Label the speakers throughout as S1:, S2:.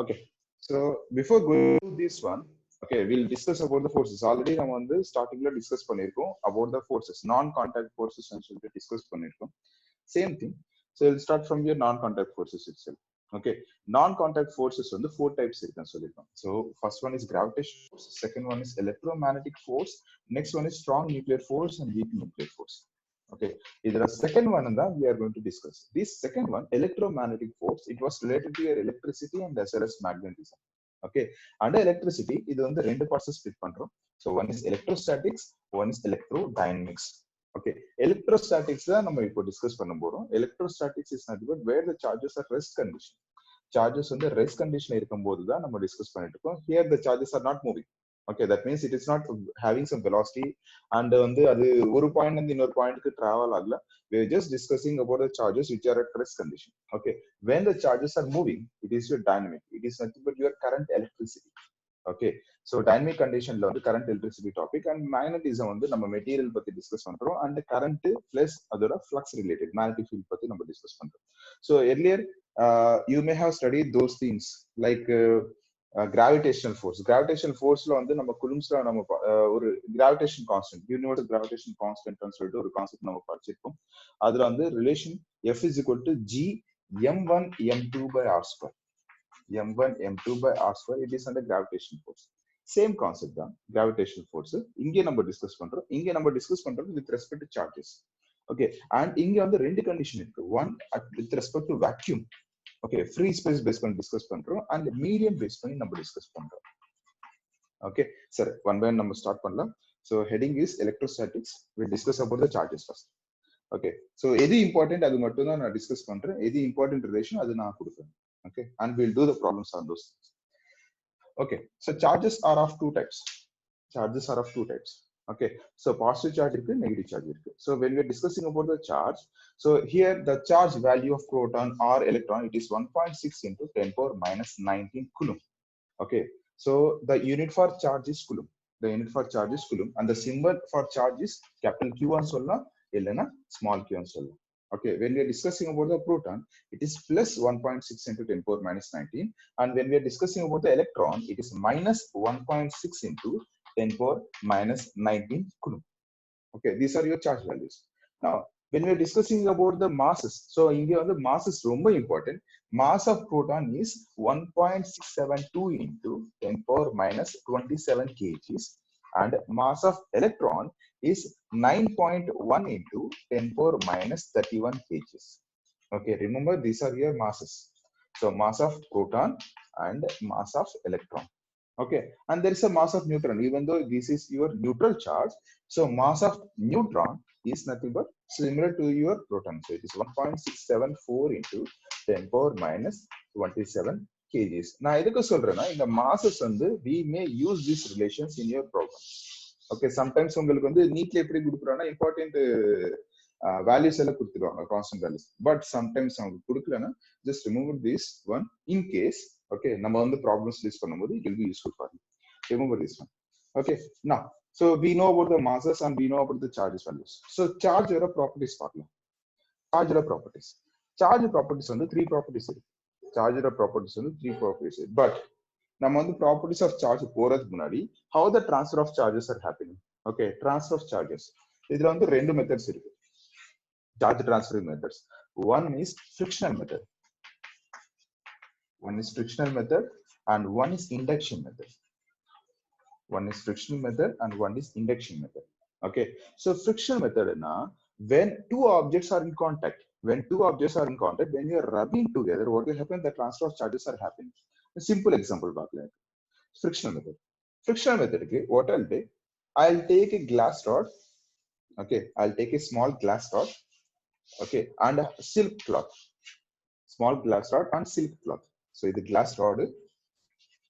S1: Okay, so before going to this one, okay, we'll discuss about the forces. Already நம்ம வந்து ஸ்டார்டிங்ல discuss பண்ணிருக்கோம் about the forces, non-contact forces ன்னு சொல்லிட்டு discuss பண்ணிருக்கோம். Same thing. So we'll start from your non-contact forces itself. Okay, non-contact forces வந்து four types இருக்குன்னு சொல்லிருக்கோம். So first one is gravitation force, second one is electromagnetic force, next one is strong nuclear force and weak nuclear force. Okay, the second one that we are going to discuss. This second one, electromagnetic force, it was related to your electricity and as well as magnetism. Okay, under electricity, இது வந்து ரெண்டு parts split பண்றோம். So one is electrostatics, one is electrodynamics. Okay, electrostatics தான் நம்ம இப்போ discuss பண்ண போறோம். Electrostatics is nothing but where the charges are rest condition. Charges வந்து rest condition இருக்கும்போது தான் நம்ம டிஸ்கஸ் பண்ணிட்டு இருக்கோம். Here the charges are not moving. Okay, that means it is not having some velocity and வந்து அது ஒரு பாயிண்ட் வந்து இன்னொரு பாயிண்ட்க்கு டிராவல் ஆகல. We are just discussing about the charges which are at rest condition. Okay, when the charges are moving, it is your dynamic. It is nothing but your current electricity. Okay, so dynamic conditionல வந்து current electricity topic and magnetism வந்து நம்ம material பத்தி discuss பண்றோம் and current plus அதோட flux related magnetic field பத்தி நம்ம discuss பண்றோம். So earlier you may have studied those things like gravitational force. Gravitational forceல வந்து நம்ம குலும்ஸ்ல நம்ம ஒரு gravitation constant, universal gravitation constant ன்னு சொல்லிட்டு ஒரு கான்செப்ட் நம்ம படிச்சிருக்கோம். அதுல வந்து relation F is equal to G m1 m2 by r square. m1 m2 by r square, it is under gravitational force. Same concept தான் gravitational force. இங்கே நம்ம டிஸ்கஸ் பண்றோம். இங்கே நம்ம டிஸ்கஸ் பண்றது with respect to charges. Okay, and இங்க வந்து ரெண்டு கண்டிஷன் இருக்கு. One with respect to vacuum. Okay, free space based பண்ணி டிஸ்கஸ் பண்றோம் and medium based பண்ணி நம்ம டிஸ்கஸ் பண்றோம். Okay, சரி, one by one நம்ம ஸ்டார்ட் பண்ணலாம். So heading is electrostatics. We'll discuss about the charges first. Okay, so எது important அது மட்டும் தான் நான் டிஸ்கஸ் பண்றேன். எது important relation அது நான் கொடுப்பேன். Okay, and we'll do the problems on those things. Okay, so charges are of two types. Charges are of two types. Okay, so positive charge irukku, negative charge irukku. So when we are discussing about the charge, so here the charge value of proton or electron, it is 1.6 into 10 power minus 19 coulomb. Okay, so the unit for charge is coulomb. The unit for charge is coulomb and the symbol for charge is capital Q anu solla illana small q anu solla. Okay, when we are discussing about the proton, it is plus 1.6 into 10 power minus 19, and when we are discussing about the electron, it is minus 1.6 into 10 power minus 19 coulomb. Okay, these are your charge values. Now when we are discussing about the masses, so india the mass is ரொம்ப important. Mass of proton is 1.672 into 10 power minus 27 kgs and mass of electron is 9.1 into 10 power minus 31 kgs. Okay, remember these are your masses. So mass of proton and mass of electron. Okay, and there is a mass of neutron, even though this is your neutral charge. So mass of neutron is nothing but similar to your proton. So it is 1.674 into 10 power minus 27 kgs. நான் எதுக்கு சொல்றேன்னா இந்த masses வந்து we may use these relations in your program. Okay, sometimes உங்களுக்கு வந்து நீட்ல எப்படி கொடுக்குறாங்கன்னா important values எல்லாம் கொடுத்துருவாங்க, constant values, but sometimes அவங்க கொடுக்கலன்னா just remember this one in case. Okay, நம்ம வந்து problems list பண்ணும்போது it will be useful for you. Remember this one. Okay, now so we know about the masses and we know about the charges values. So charge ஓட properties பார்க்கலாம். Charge ஓட properties. Charge properties வந்து three properties இருக்கு. Charge ஓட properties வந்து three properties இருக்கு. But நம்ம வந்து properties of charge போறதுக்கு முன்னாடி how the transfer of charges are happening. Okay, transfer of charges. இதுல வந்து ரெண்டு மெத்தட்ஸ் இருக்கு. Charge transfer methods. One is frictional method. One is frictional method and one is induction method. One is frictional method and one is induction method. Okay, so frictional method na when two objects are in contact, when you are rubbing together, what will happen? The transfer of charges are happening. A simple example baakla. Frictional method. Frictional method ke what I'll do, I'll take a glass rod. Okay, I'll take a small glass rod. Okay, and a silk cloth. Small glass rod and silk cloth. So இது glass rod.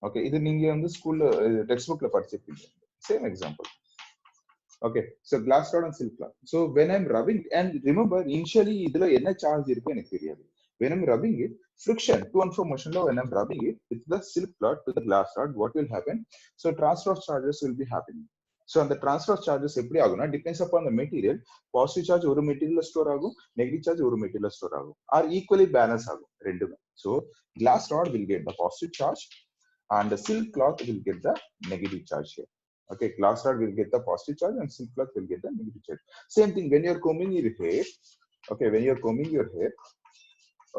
S1: Okay, இது நீங்க வந்து ஸ்கூல்ல text புக்ல படிச்சிருப்பீங்க. Same example. Okay, so glass rod and silk cloth. So when I'm rubbing, and remember initially இதுல என்ன charge இருக்கு எனக்கு தெரியாது. When I'm rubbing it, friction to and fro motion when I'm rubbing it with the silk cloth to the glass rod, what will happen? So transfer of charges will be happening. So அந்த transfer of charges எப்படி ஆகும்னா depends upon the material. Positive charge ஒரு மெட்டீரியல்ல store ஆகும், negative charge ஒரு மெட்டீரியல்ல store ஆகும், R equally balance ஆகும் ரெண்டுமே. So glass rod will get the positive charge and the silk cloth will get the negative charge here. Okay, glass rod will get the positive charge and silk cloth will get the negative charge. Same thing when you're combing your hair. Okay, when you're combing your hair,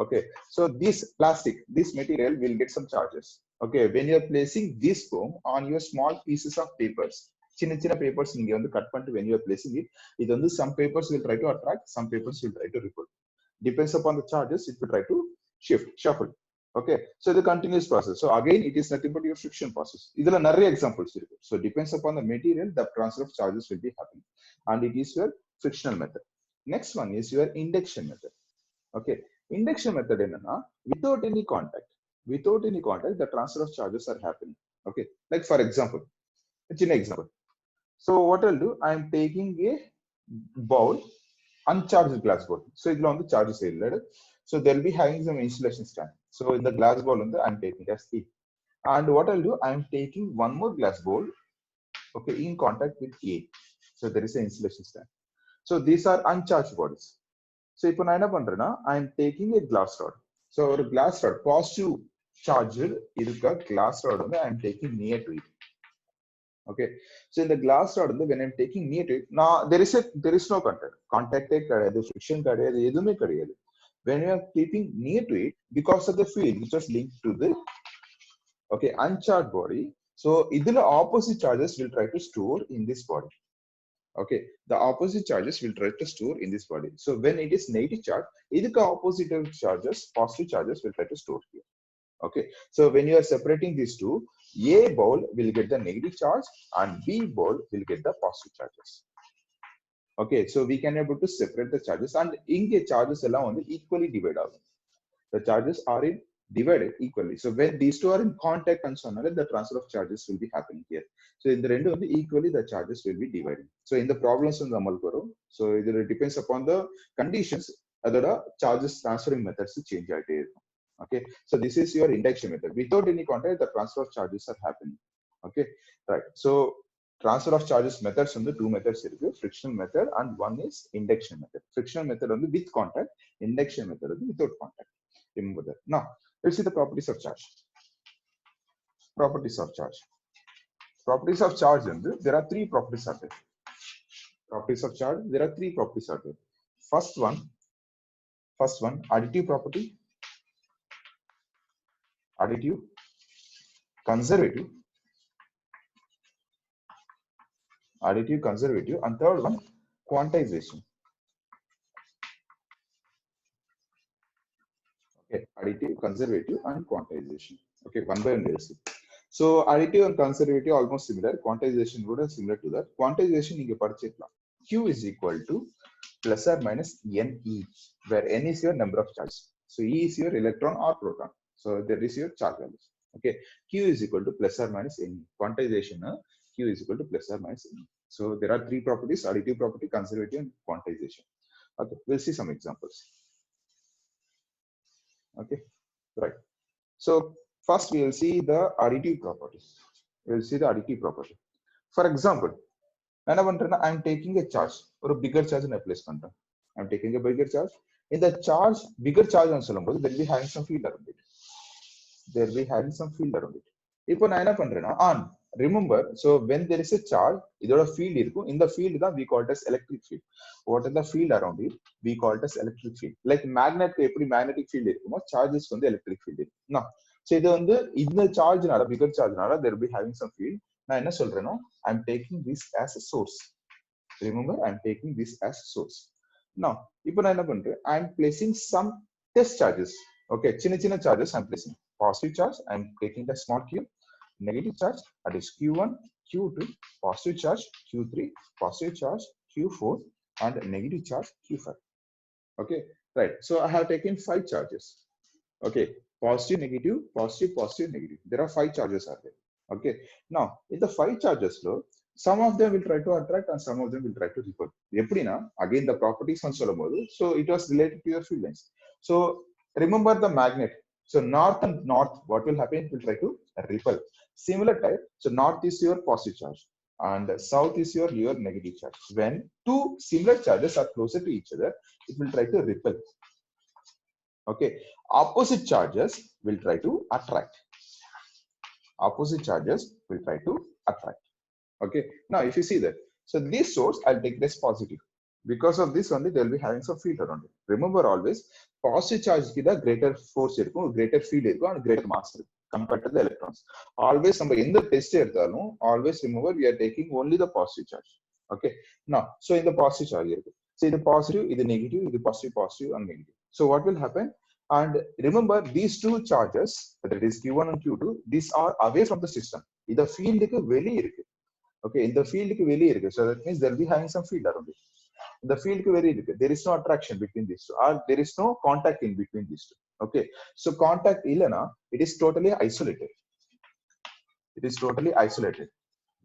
S1: okay, so this plastic, this material will get some charges. Okay, when you're placing this comb on your small pieces of papers, சின்ன சின்ன papers நீங்க வந்து cut பண்ணிட்டு when you are placing it, இது வந்து some papers will try to attract, some papers will try to repel. Depends upon the charges, it will try to shuffle. Okay, so the continuous process. So again, it is nothing but your friction process. இதுல நிறைய examples இருக்கு. So depends upon the material, the transfer of charges will be happening, and it is your frictional method. Next one is your induction method. Okay, induction method என்னன்னா without any contact, the transfer of charges are happening. Okay, like for example, an example. So what I'll do, I am taking a bowl, uncharged glass bowl. So idla on the charges illa, so they'll be having some insulation stand. So in the glass bowl on the I'm taking as E, and what I'll do, I am taking one more glass bowl, okay, in contact with A. So there is an insulation stand. So these are uncharged bodies. So இப்போ நான் என்ன பண்றேன்னா, I am taking a glass rod. So ஒரு glass rod positive charged இருக்க glass rod வந்து I am taking near to it. Okay, so in the glass rod வந்து when I am taking near to it, now there is no contact கிடையாது, friction கிடையாது, எதுவுமே கிடையாது. When you are keeping near to it, because of the field which was linked to the okay uncharged body, so இதுல opposite charges will try to store in this body. Okay, the opposite charges will try to store in this body. So when it is negative charge, idhukku opposite charges, positive charges will try to store here. Okay, so when you are separating these two, A ball will get the negative charge and B ball will get the positive charges. Okay, so we can able to separate the charges, and inge charges ella on equally divide agum. The charges are in divided equally. So when these two are in contact and so on, the transfer of charges will be happening here. So in the rendu equally the charges will be divided. So in the problems on the amal karo, so it depends upon the conditions, adoda charges transferring methods change aite irukum. Okay, so this is your induction method. Without any contact, the transfer of charges are happening. Okay, right. So transfer of charges methods on the two methods irukku, frictional method and one is induction method. Frictional method on the with contact, induction method on the without contact. Remember that. Now let's see the properties of charge. Properties of charge. Properties of charge, and there are three properties are there. Properties of charge, there are three properties are there. First one, additive property, additive, conservative, and third one, quantization. Okay, additive, conservative, and quantization. Okay, one by one we'll see. So additive and conservative almost similar. Quantization would be similar to that. Quantization you can purchase. Q is equal to plus or minus NE, where N is your number of charges. So E is your electron or proton. So there is your charge values. Okay, Q is equal to plus or minus NE. Quantization, Q is equal to plus or minus NE. So there are three properties: additive property, conservative, and quantization. Okay, we'll see some examples. Okay, right. So first we will see the additive properties. We will see the additive property. For example, I am taking a charge or a bigger charge in a place. I am taking a bigger charge. In the charge, bigger charge on Solomon, there will be having some field around it. There will be having some field around it. If on remember, so when there is a charge, either a field in the field we call it as electric field. What is the field around it? We call it as electric field. Like magnet, magnetic field charges from the electric field. Now, so in the charge, bigger charge, there will be having some field. Now, I'm taking this as a source. Remember, I'm taking this as a source. Now, I'm placing some test charges. Okay, chinna charges I'm placing. Positive charge, I'm taking the small q. Negative charge, that is Q1, Q2, positive charge, Q3, positive charge, Q4, and negative charge, Q5. Okay, right. So I have taken 5 charges. Okay, positive, negative, positive, positive, negative. There are 5 charges are there. Okay, now in the 5 charges flow, some of them will try to attract and some of them will try to repel. Again, the properties on Solomon. So it was related to your field lines. So remember the magnet. So north and north, what will happen? It will try to repel. Similar type. So north is your positive charge and south is your negative charge. When two similar charges are closer to each other, it will try to repel. Okay, opposite charges will try to attract. Opposite charges will try to attract. Okay, now if you see that, so this source I'll take this positive. Because of this only, they'll be having some field around it. Remember always, positive charge ki the greater force irukum, greater field irukum, and greater mass compared to the electrons. Always நம்ம எந்த test எடுத்தாலும் always remember we are taking only the positive charge. Okay, now so in the positive charge இருக்கு. So இது positive, இது negative, இது positive, positive and negative. So what will happen? And remember these two charges, that is Q1 and Q2, these are away from the system. இந்த ஃபீல்டுக்கு வெளியே இருக்கு. Okay, in the field வெளியே இருக்கு. So that means they'll be having some field around it. The field வெளியே இருக்கு. There is no attraction between these two, or there is no contact in between these two. Okay, so contact இல்லனா, it is totally isolated. It is totally isolated.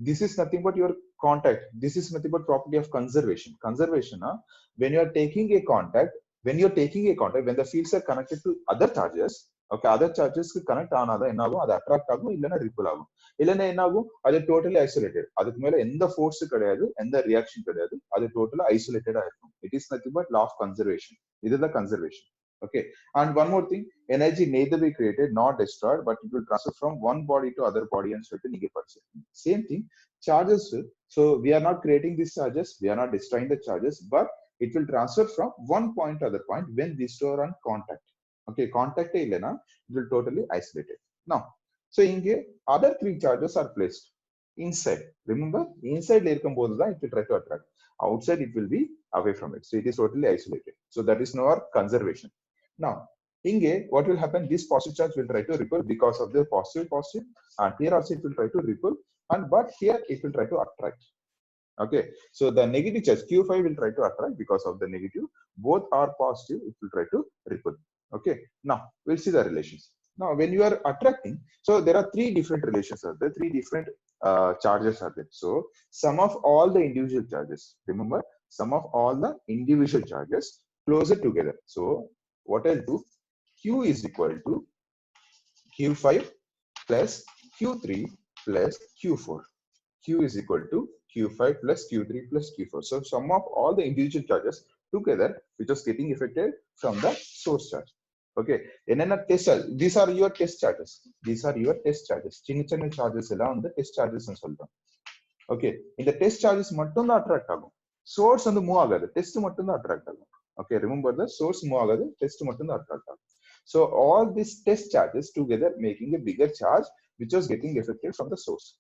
S1: This is nothing but your contact. This is nothing but property of conservation. Conservation, when you are taking a contact, when the fields are connected to other charges, okay, other charges connect ஆனாதான் என்ன ஆகும், அது attract ஆகும், இல்லைன்னா ripple ஆகும். இல்லைன்னா என்ன ஆகும், அது டோட்டலி ஐசோலேட்டட். அதுக்கு மேல எந்த ஃபோர்ஸ் கிடையாது, எந்த ரியாக்ஷன் கிடையாது, அது டோட்டலா ஐசோலேட்டடா இருக்கும். It is nothing but law of conservation. இதுதான் conservation. Okay, and one more thing, energy neither be created nor destroyed, but it will transfer from one body to other body and so to negative. Same thing, charges. So we are not creating these charges, we are not destroying the charges, but it will transfer from one point to other point when these two are on contact. Okay, contact illena, it will totally isolated. Now, so in here, other three charges are placed inside. Remember, inside it will try to attract. Outside it will be away from it. So it is totally isolated. So that is our conservation. Now, here, what will happen? This positive charge will try to repel because of the positive, and here also it will try to repel, and but here it will try to attract. Okay, so the negative charge Q5 will try to attract because of the negative. Both are positive, it will try to repel. Okay, now we'll see the relations. Now, when you are attracting, so there are three different relations are there, three different charges are there. So sum of all the individual charges, remember, sum of all the individual charges closer together. So what I'll do, Q is equal to Q5 plus Q3 plus Q4. Q is equal to Q5 plus Q3 plus Q4. So sum of all the individual charges together, which is getting affected from the source charge. Okay, test, these are your test charges. These are your test charges. Chinna charges on the test charges and solve. Okay, in the test charges mattum da attract agum. Source and move agadu. Test mattum da attract agum. Okay, remember the source move agadu, test mattum da attract agum. So all these test charges together making a bigger charge, which was getting affected from the source.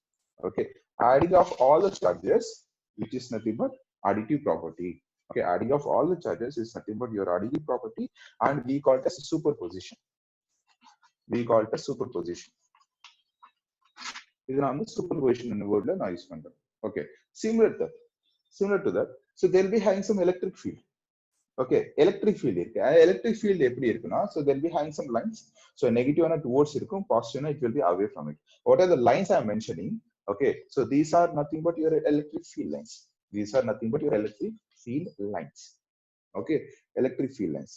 S1: Okay, adding of all the charges, which is nothing but additive property. Okay, adding of all the charges is nothing but your additive property, and we call it as superposition. We call it as superposition. This is the superposition in the word la na use pandren. Okay, similar to that, so they'll be having some electric field. Okay, electric field irukku. Electric field eppadi irukuna, so they'll be having some lines. So negative one towards irukum, positive it will be away from it. What are the lines I am mentioning? Okay, so these are nothing but your electric field lines. These are nothing but your electric field lines. Okay, electric field lines.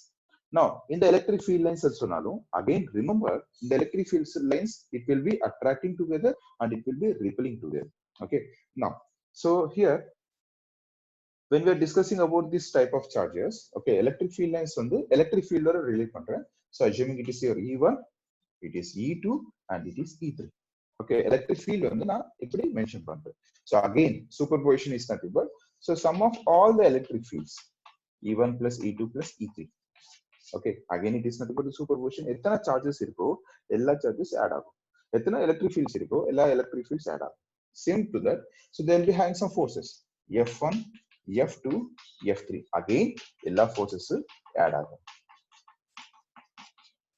S1: Now, in the electric field lines also, again remember, in the electric field lines, it will be attracting together and it will be repelling together. Okay, now, so here, when we are discussing about this type of charges, okay, electric field lines on the electric field are relate pandren. So assuming it is your E1, it is E2, and it is E3. Okay, electric field on the na ipdi mention pandren. So again, superposition is nothing but, so sum of all the electric fields, E1 plus E2 plus E3. Okay, again it is nothing but the superposition. Ethana charges irko, ella charges add agum. Ethana electric fields irko, ella electric fields add agum. Same to that, so they will be having some forces, F1, F2, F3. Again, ella forces add agum.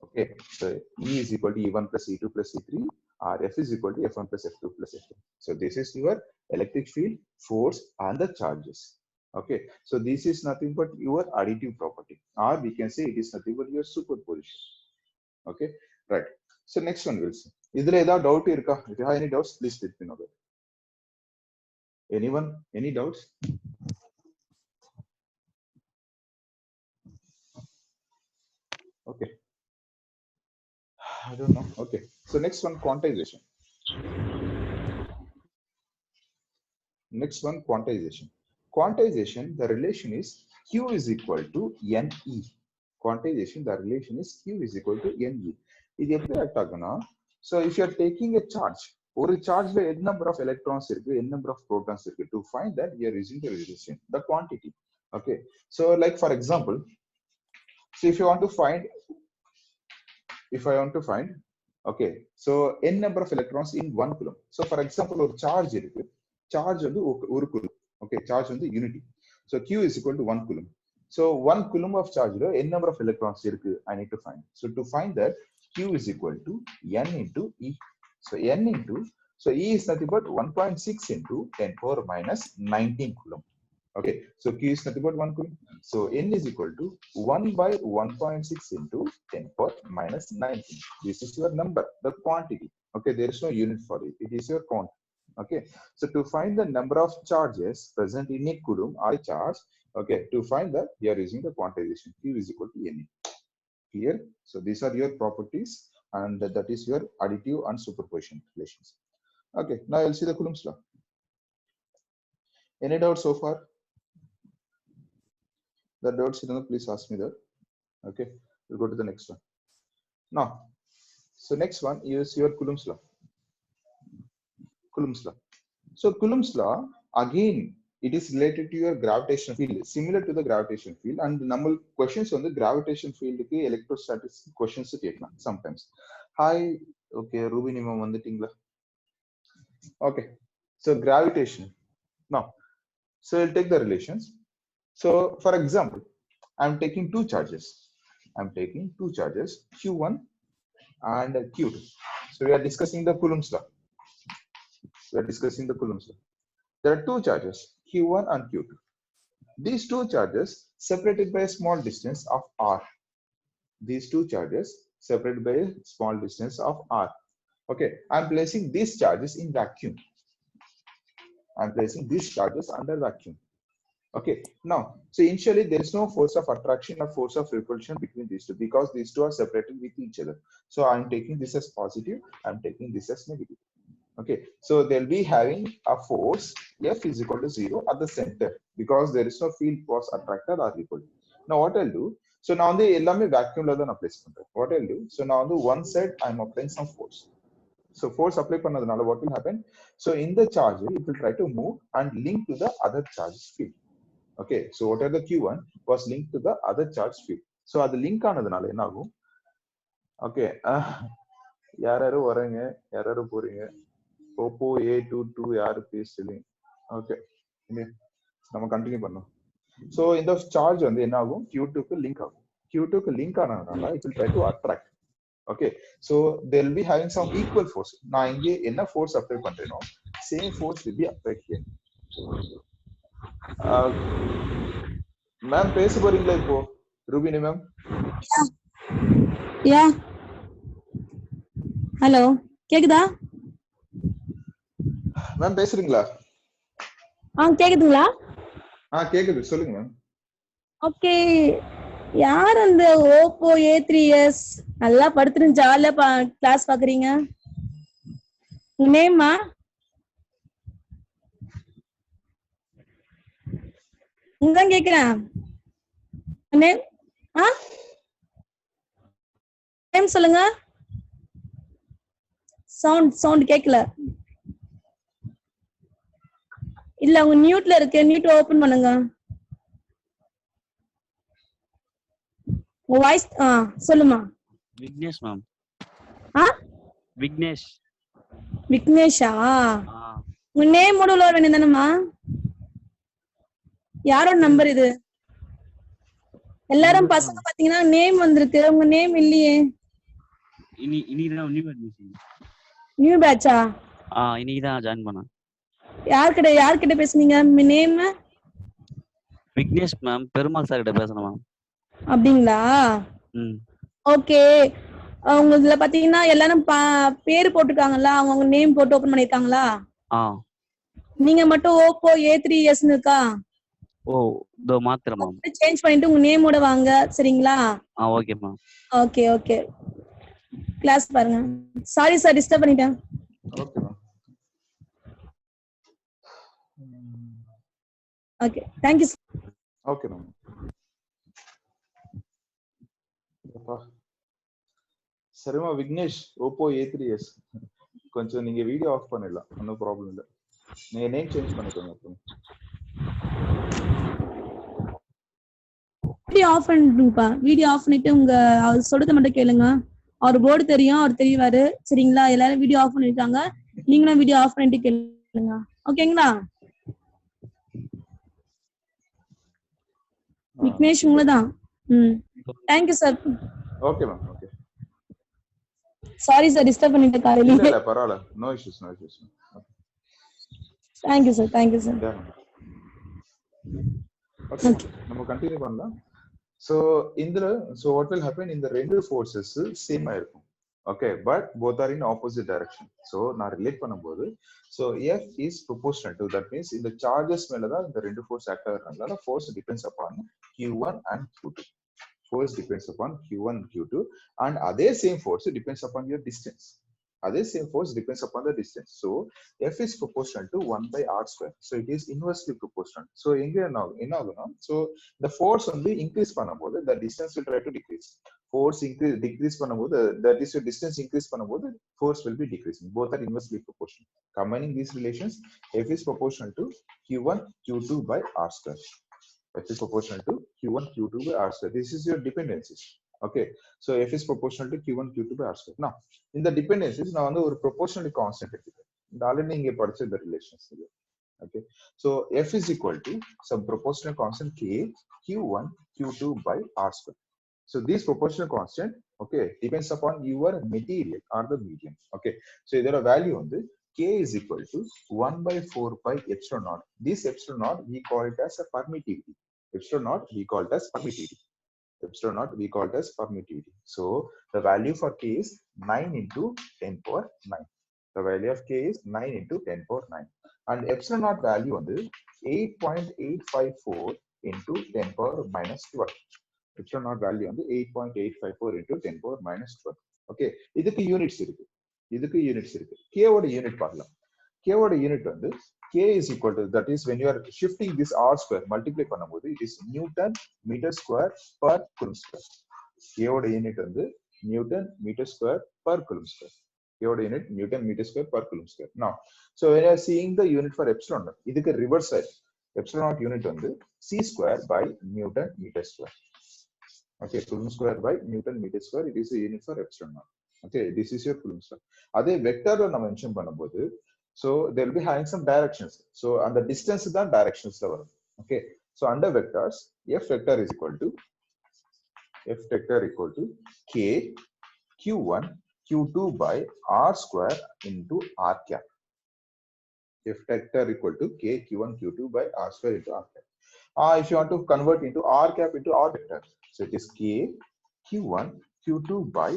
S1: Okay, so E is equal to E1 plus E2 plus E3, or F is equal to F1 plus F2 plus F3. So this is your electric field, force, and the charges. Okay, so this is nothing but your additive property, or we can say it is nothing but your superposition. Okay, right. So next one we'll see. Idhila edha doubt irka? If you have any doubts, please let me know that. Anyone? Any doubts? Okay. I don't know. Okay. So next one, quantization. Next one, quantization. Quantization, the relation is Q is equal to NE. quantization, the relation is Q is equal to NE. இது எப்படி act ஆகுனா, so if you are taking a charge, ஒரு சார்ஜ்ல n number of electrons இருக்கு, n number of protons இருக்கு, to find that we are using the relation, the quantity. Okay, so like for example, so if I want to find, okay, so n number of electrons in 1 coulomb. So for example, ஒரு charge இருக்கு, charge வந்து ஒரு coulomb. Okay, charge வந்து unity. So Q is equal to 1 coulomb. So 1 coulomb of charge lo n number of electrons இருக்கு, I need to find. So to find that, Q is equal to n into E. So n into, so E is nothing but 1.6 into 10 power minus 19 coulomb. Okay, so Q is nothing but 1 coulomb. So n is equal to 1 by 1.6 into 10 power minus 19. This is your number, the quantity. Okay, there is no unit for it. It is your count. Okay, so to find the number of charges present in a coulomb or a charge, okay, to find that, we are using the quantization. Q is equal to Ne. Clear? So these are your properties, and that is your additive and superposition relations. Okay, now I'll see the Coulomb's law. Any doubts so far? The doubts, please ask me that. Okay, we'll go to the next one. Now, so next one is your Coulomb's law. Coulomb's law. So Coulomb's law, again, it is related to your gravitational field, similar to the gravitational field, and the number questions on the gravitational field ke electrostatics questions கேட்கலாம் sometimes. Hi, okay, Ruby நீங்க வந்துட்டீங்களா? Okay, so gravitation. Now, so I'll take the relations. So for example, I'm taking two charges. Q1 and Q2. So we are discussing the Coulomb's law. There are two charges, Q1 and Q2. These two charges separated by a small distance of r. Okay, I'm placing these charges in vacuum. Under vacuum. Okay, now, so initially there is no force of attraction or force of repulsion between these two, because these two are separated with each other. So I'm taking this as positive, I'm taking this as negative. Okay, so they'll be having a force F is equal to 0 at the center, because there is no field force attracted or repelled. Now what I'll do, so now the ellame vacuum la dhaan apply pandren. What I'll do, so now on the one side I'm applying some force. So force apply pannadanaala what will happen, so in the charge it will try to move and link to the other charge field. Okay, so whatever the Q1 was linked to the other charge field. So adu link aanadanaala enna agum, okay, யாராரு வரீங்க, யாராரு போறீங்க, Oppo A22 யாரு பேசுறீங்க? Okay, நம்ம continue பண்ணோம். So இந்த charge வந்து என்ன ஆகும், Q2 க்கு லிங்க் ஆகும். Q2 க்கு லிங்க் ஆனதுனால it will try to attract. Okay, so they will be having some equal force. நான் இங்கே என்ன force apply பண்றேனோ same force will be applied here. Ma'am பேச போறீங்களா இப்போ, ரூபினி மேம்?
S2: யா, ஹலோ, கேக்குதா
S1: மேம்? பேசுறீங்களா?
S2: கேக்குதுங்களா?
S1: கேக்குது, சொல்லுங்க மேம்.
S2: ஓகே, யார் அந்த Oppo A3s நல்லா படுத்துட்டு ஜாலியா கிளாஸ் பாக்குறீங்க? உங்க நேமா? உங்க கேக்குறேன். நேம் நேம் சொல்லுங்க. சவுண்ட் கேக்கல. இல்ல, உங்க மியூட்ல இருக்கு, மியூட் ஓபன் பண்ணுங்க. உங்க வாய்ஸ் சொல்லுமா.
S3: விக்னேஷ் மேம்.
S2: விக்னேஷா? உங்க நேம் மூட உள்ள வேணும் தானேமா? யாரோட நம்பர் இது? எல்லாரும் பசங்க பாத்தீங்கன்னா நேம் வந்திருக்கு, உங்க நேம் இல்லையே. நியூ பேட்சா?
S3: இன்னைக்கு தான் ஜாயின் பண்ணேன்.
S2: யார்கிட்ட பேசுனீங்க? Name
S3: Vignesh ma'am. Perumal sir கிட்ட பேசணும் மேம்.
S2: அப்படிங்களா? ஓகே, உங்களதுல பாத்தீங்கன்னா எல்லாரும் பேர் போட்டுருக்காங்கல்ல, அவங்க நேம் போட்டு ஓபன் பண்ணிருக்காங்களா? நீங்க மட்டும் Oppo A3s இருக்கா?
S3: இதோ மாத்திரம் மேம்.
S2: சேஞ்ச் பண்ணிட்டு உங்க நேமோட வாங்க, சரிங்களா?
S3: Okay ma'am.
S2: ஓகே கிளாஸ் பாருங்க. சாரி சார், டிஸ்டர்ப் பண்ணிட்டேன்.
S1: Okay ma'am.
S2: Okay, thank you.
S1: Okay ma'am. சரிமா விக்னேஷ் ஓப்போ A3s கொஞ்சம் நீங்க வீடியோ ஆஃப் பண்ணிடலாம், ஒன்றும் ப்ராப்ளம் இல்லை. நீங்க நேம் சேஞ்ச் பண்ணிக்கோங்க.
S2: வீடியோ ஆஃப் பண்ணிட்டுப்பா. வீடியோ ஆஃப் பண்ணிட்டு உங்க அவர் சொல்றத மட்டும் கேளுங்க. அவர் போர்டு தெரியும், அவர் தெரியவாரு. சரிங்களா? எல்லாரும் வீடியோ ஆஃப் பண்ணிருக்காங்க, நீங்களும் வீடியோ ஆஃப் பண்ணிட்டு கேளுங்க. ஓகேங்களா? விக்னேஷ் உங்களதான். Thank you sir.
S1: Okay ma'am. Okay,
S2: sorry sir disturb பண்ணிட்டேன் காலையில.
S1: இல்ல பரவாயில்ல, no issues.
S2: Thank you sir.
S1: Okay, நம்ம கண்டினியூ பண்ணலாம். So what will happen in the ரெண்டு forces சேம் ஆயிருக்கும். Okay, but both are in opposite direction. So நான் ரிலேட் பண்ணும்போது so F is proportional to, that means இந்த charges மேல தான் இந்த ரெண்டு force ஆக்ட் ஆகுறதுனால force depends upon Q1 and Q2. Force depends upon Q1 and Q2, and அதே same force depends upon your distance. Other same force depends upon the distance. So F is proportional to 1 by R square. So it is inversely proportional. So so the force only increase பண்ணும்போது the distance will try to decrease. Force decrease பண்ணும்போது, that is your distance increase பண்ணும்போது force will be decreasing. Both are inversely proportional. Combining these relations, F is proportional to Q1 Q2 by R square. F is proportional to Q1 Q2 by R square. This is your dependencies. Okay, so F is proportional to Q1 Q2 by R square. Now in the dependencies நான் வந்து ஒரு proportionally constant எடுத்துக்கிறேன். இந்த already நீங்க படிச்ச இந்த relations இது. Okay, so F is equal to some proportional constant K Q1 Q2 by R square. So this proportional constant, okay, depends upon your material or the medium. Okay, so இதோட value வந்து K is equal to 1 by 4 pi epsilon naught. This epsilon naught we call it as a permittivity. Epsilon naught we call it as permittivity. Epsilon naught we call it as permittivity. So the value for K is 9 into 10 power 9. The value of K is 9 into 10 power 9. And epsilon naught value on the 8.854 into 10 power minus 12. Epsilon naught value on the 8.854 into 10 power minus 12. Okay, இதுக்கு units இருக்கு. K ஓட unit பார்க்கலாம். K ஓட unit வந்து K is equal to, that is when you are shifting this R square multiply பண்ணும்போது it is Newton meter square per coulomb square. K ஓட unit வந்து Newton meter square per coulomb square. K ஓட unit Newton meter square per coulomb square. Now, so when you are seeing the unit for epsilon naught, இதுக்கு reverse side epsilon naught unit வந்து C square by Newton meter square. Okay, coulomb square by Newton meter square, it is the unit for epsilon naught. Okay, this is your coulomb square. அதே வெக்டர்ல நம்ம mention பண்ணும்போது so they will be having some directions. So and the distance is the directions level. Okay, so under vectors F vector is equal to K Q1 Q2 by R square into R cap. F vector equal to K Q1 Q2 by R square into R cap. If you want to convert into R cap into R vector, so it is K Q1 Q2 by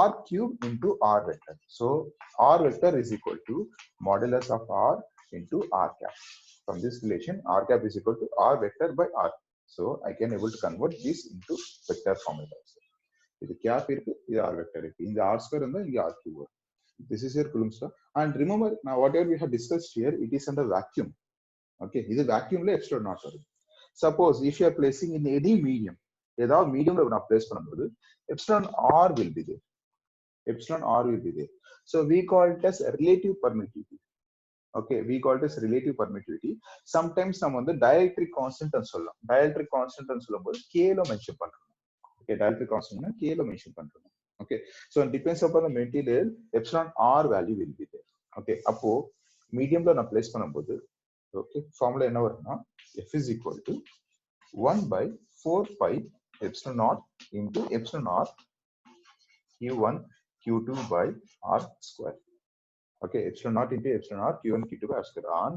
S1: R cube into R vector. So R vector is equal to modulus of R into R cap. From this relation, R cap is equal to R vector by R. So I can able to convert this into vector formula. This cap irukku, this R vector irukku. In the R square and the R cube. This is your Coulomb law. And remember, now whatever we have discussed here, it is under vacuum. Okay, this is vacuum la epsilon naught. Suppose if you are placing in any medium, ஏதாவது மீடியம்ல நான் place பண்ணும்போது epsilon r will be there. So we call it as relative permittivity. Okay, we call it as relative permittivity. Sometimes நம்ம வந்து dielectric constant ன்னு சொல்லலாம். Dielectric constant ன்னு சொல்லும்போது k ல மென்ஷன் பண்றோம். Okay, dielectric constant னா k ல மென்ஷன் பண்றோம். Okay, so it depends upon the material, epsilon r value will be there. Okay, அப்போ மீடியம்ல நான் பிளேஸ் பண்ணும்போது okay, ஃபார்முலா என்ன வரும்னா F is equal to 1 by 4 pi epsilon naught into epsilon r Q1 Q2 by R square. Okay, epsilon naught into epsilon r Q1 Q2 by R square. And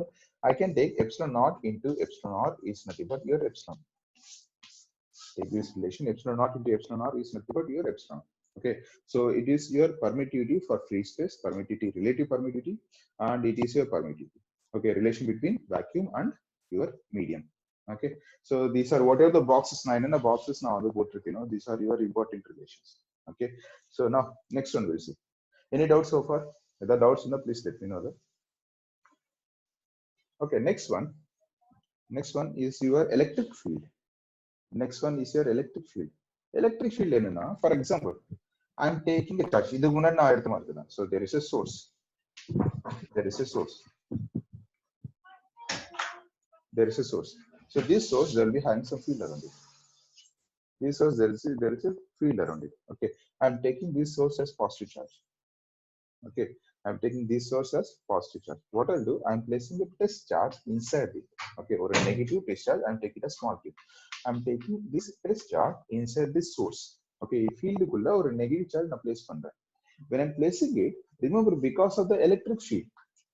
S1: I can take epsilon naught into epsilon r is nothing but your epsilon. Take this relation, epsilon naught into epsilon r is nothing but your epsilon. Okay, so it is your permittivity for free space, permittivity, relative permittivity, and it is your permittivity. Okay, relation between vacuum and your medium. Okay, so these are whatever the boxes 9 and the boxes now the both, you know, these are your important relations. Okay, so now next one we'll see. Any doubts so far? If the doubts, please let me know that. Okay, next one is your electric field. electric field என்னன்னா for example I'm taking a charge இது முன்னாடி நான் எடுத்த மாதிரி தான். So there is a source, there is a source, there is a source. So this source there will be having some field around it. This source there is a field around it. Okay, I'm taking this source as positive charge. Okay, I'm taking this source as positive charge. What I'll do, I'm placing a test charge inside it. Okay, or a negative test charge, I'm taking a small q. I'm taking this test charge inside this source. Okay, field kulla or a negative charge na place pandren. When I'm placing it, remember because of the electric field,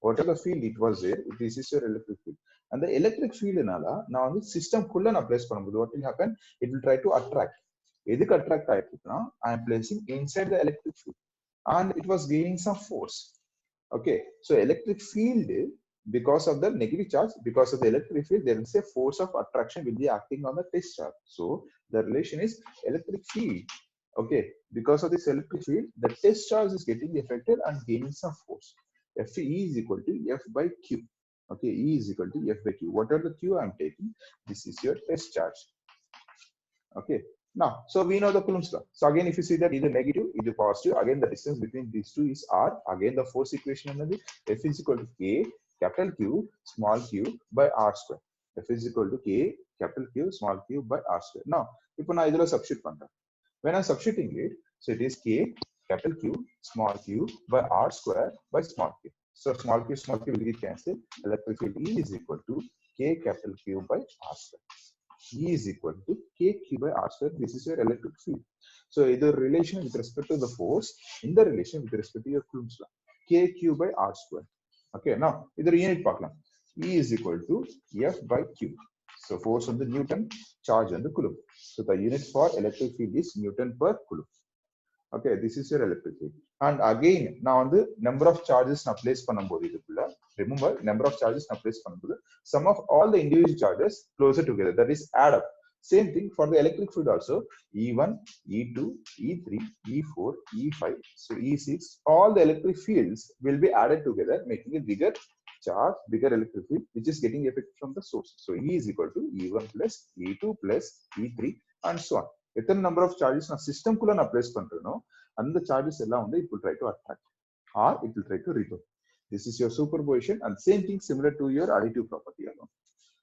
S1: whatever field it was there, this is your electric field. And the electric field nala na on the system kulla na place பண்ணும்போது what will happen? It will try to attract. எதுக்கு attract ஆயிடுச்சுனா I am placing inside the electric field and it was gaining some force. Okay, so electric field, because of the negative charge, because of the electric field, there is a force of attraction will be acting on the test charge. So the relation is electric field. Okay, because of this electric field, the test charge is getting affected and gaining some force. Fe is equal to F by Q. Okay, E is equal to F by Q. Whatever the Q I am taking, this is your test charge. Okay, now so we know the Coulomb's law. So again, if you see that either negative, either positive, again the distance between these two is R. Again the force equation another F is equal to K capital Q small q by R square. F is equal to K capital Q small q by R square. Now இப்போ நான் இதுல substitute பண்றேன். When I'm substituting it, so it is K capital Q small q by R square by small q. So small q will get cancelled. Electric field E is equal to K capital Q by R square. E is equal to kq by r square. This is your electric field. So either relation with respect to the force, in the relation with respect to your Coulomb's law, kq by r square. Okay, now either unit பார்க்கலாம். E is equal to F by Q. So force on the Newton, charge on the Coulomb. So the unit for electric field is Newton per Coulomb. Okay, this is your electric field. And again, now on the number of charges na place பண்ணும்போது இதுக்குள்ள, remember number of charges na place பண்ணும்போது sum of all the individual charges closer together, that is add up. Same thing for the electric field also. E1, E2, E3, E4, E5, so E6, all the electric fields will be added together, making a bigger charge, bigger electric field, which is getting effect from the source. So E is equal to E1 plus E2 plus E3 and so on. எத்தனை number of charges நான் system குள்ள நான் place பண்றேனோ அந்த charges எல்லாம் வந்து it will try to attract or it will try to repel. This is your superposition and same thing similar to your additive property alone.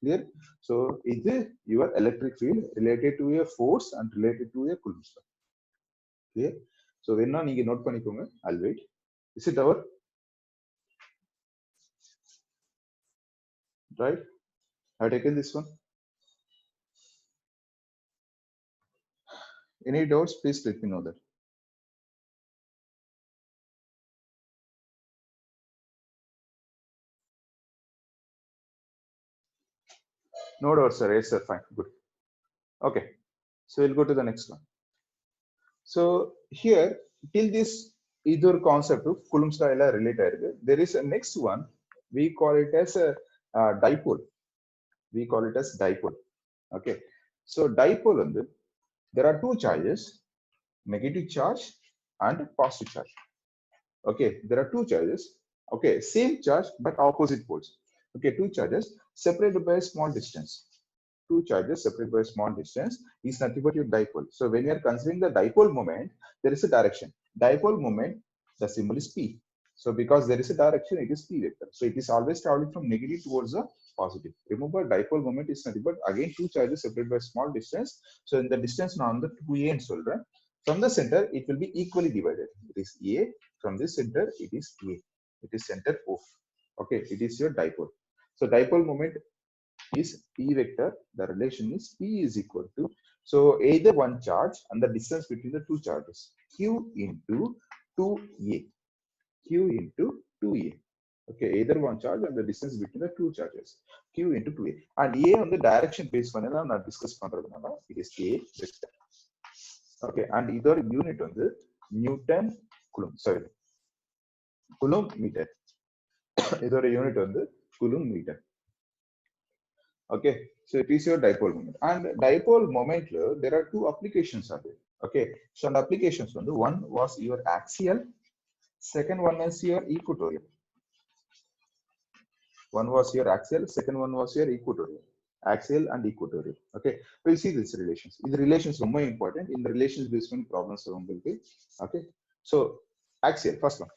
S1: Clear? So is your electric field related to your force and related to your Coulomb's law. Clear? So வேணா நீங்க note பண்ணிக்கோங்க. I'll wait. Is it over? Right? Have taken this one? Any doubts? Please let me know that. No doubts, sir. Yes, sir. Fine. Good. Okay. So we'll go to the next one. So here, till this either concept of Coulomb's law related, there is a next one. We call it as a dipole. We call it as dipole. Okay. So dipole, there are two charges, negative charge and positive charge. Okay. There are two charges. Okay. Same charge but opposite poles. Okay. Two charges separated by a small distance. Two charges separated by a small distance is nothing but your dipole. So when you are considering the dipole moment, there is a direction. Dipole moment, the symbol is P. So because there is a direction, it is P vector. So it is always traveling from negative towards the positive. Remember, dipole moment is nothing but again two charges separated by a small distance. So in the distance now on the 2a and so on. From the center, it will be equally divided. It is A. From this center, it is A. It is center O. Okay, it is your dipole. So dipole moment is P vector. The relation is P is equal to, so either one charge and the distance between the two charges, Q into 2A. Q into 2A. Okay, either one charge and the distance between the two charges, Q into 2A. And A on the direction based one na discuss pandradhanaala it is A vector. Okay, and either unit on the Newton Coulomb, sorry, Coulomb meter. Either a unit on the Coulomb meter. Okay, so it is your dipole moment. And dipole moment, there are two applications of it. Okay, so the applications one was your axial, second one is your equatorial. One was your axial, second one was your equatorial. axial and equatorial. Okay, we'll see these relations. The relations are more important in the relations based on problems. Okay, so axial, first one.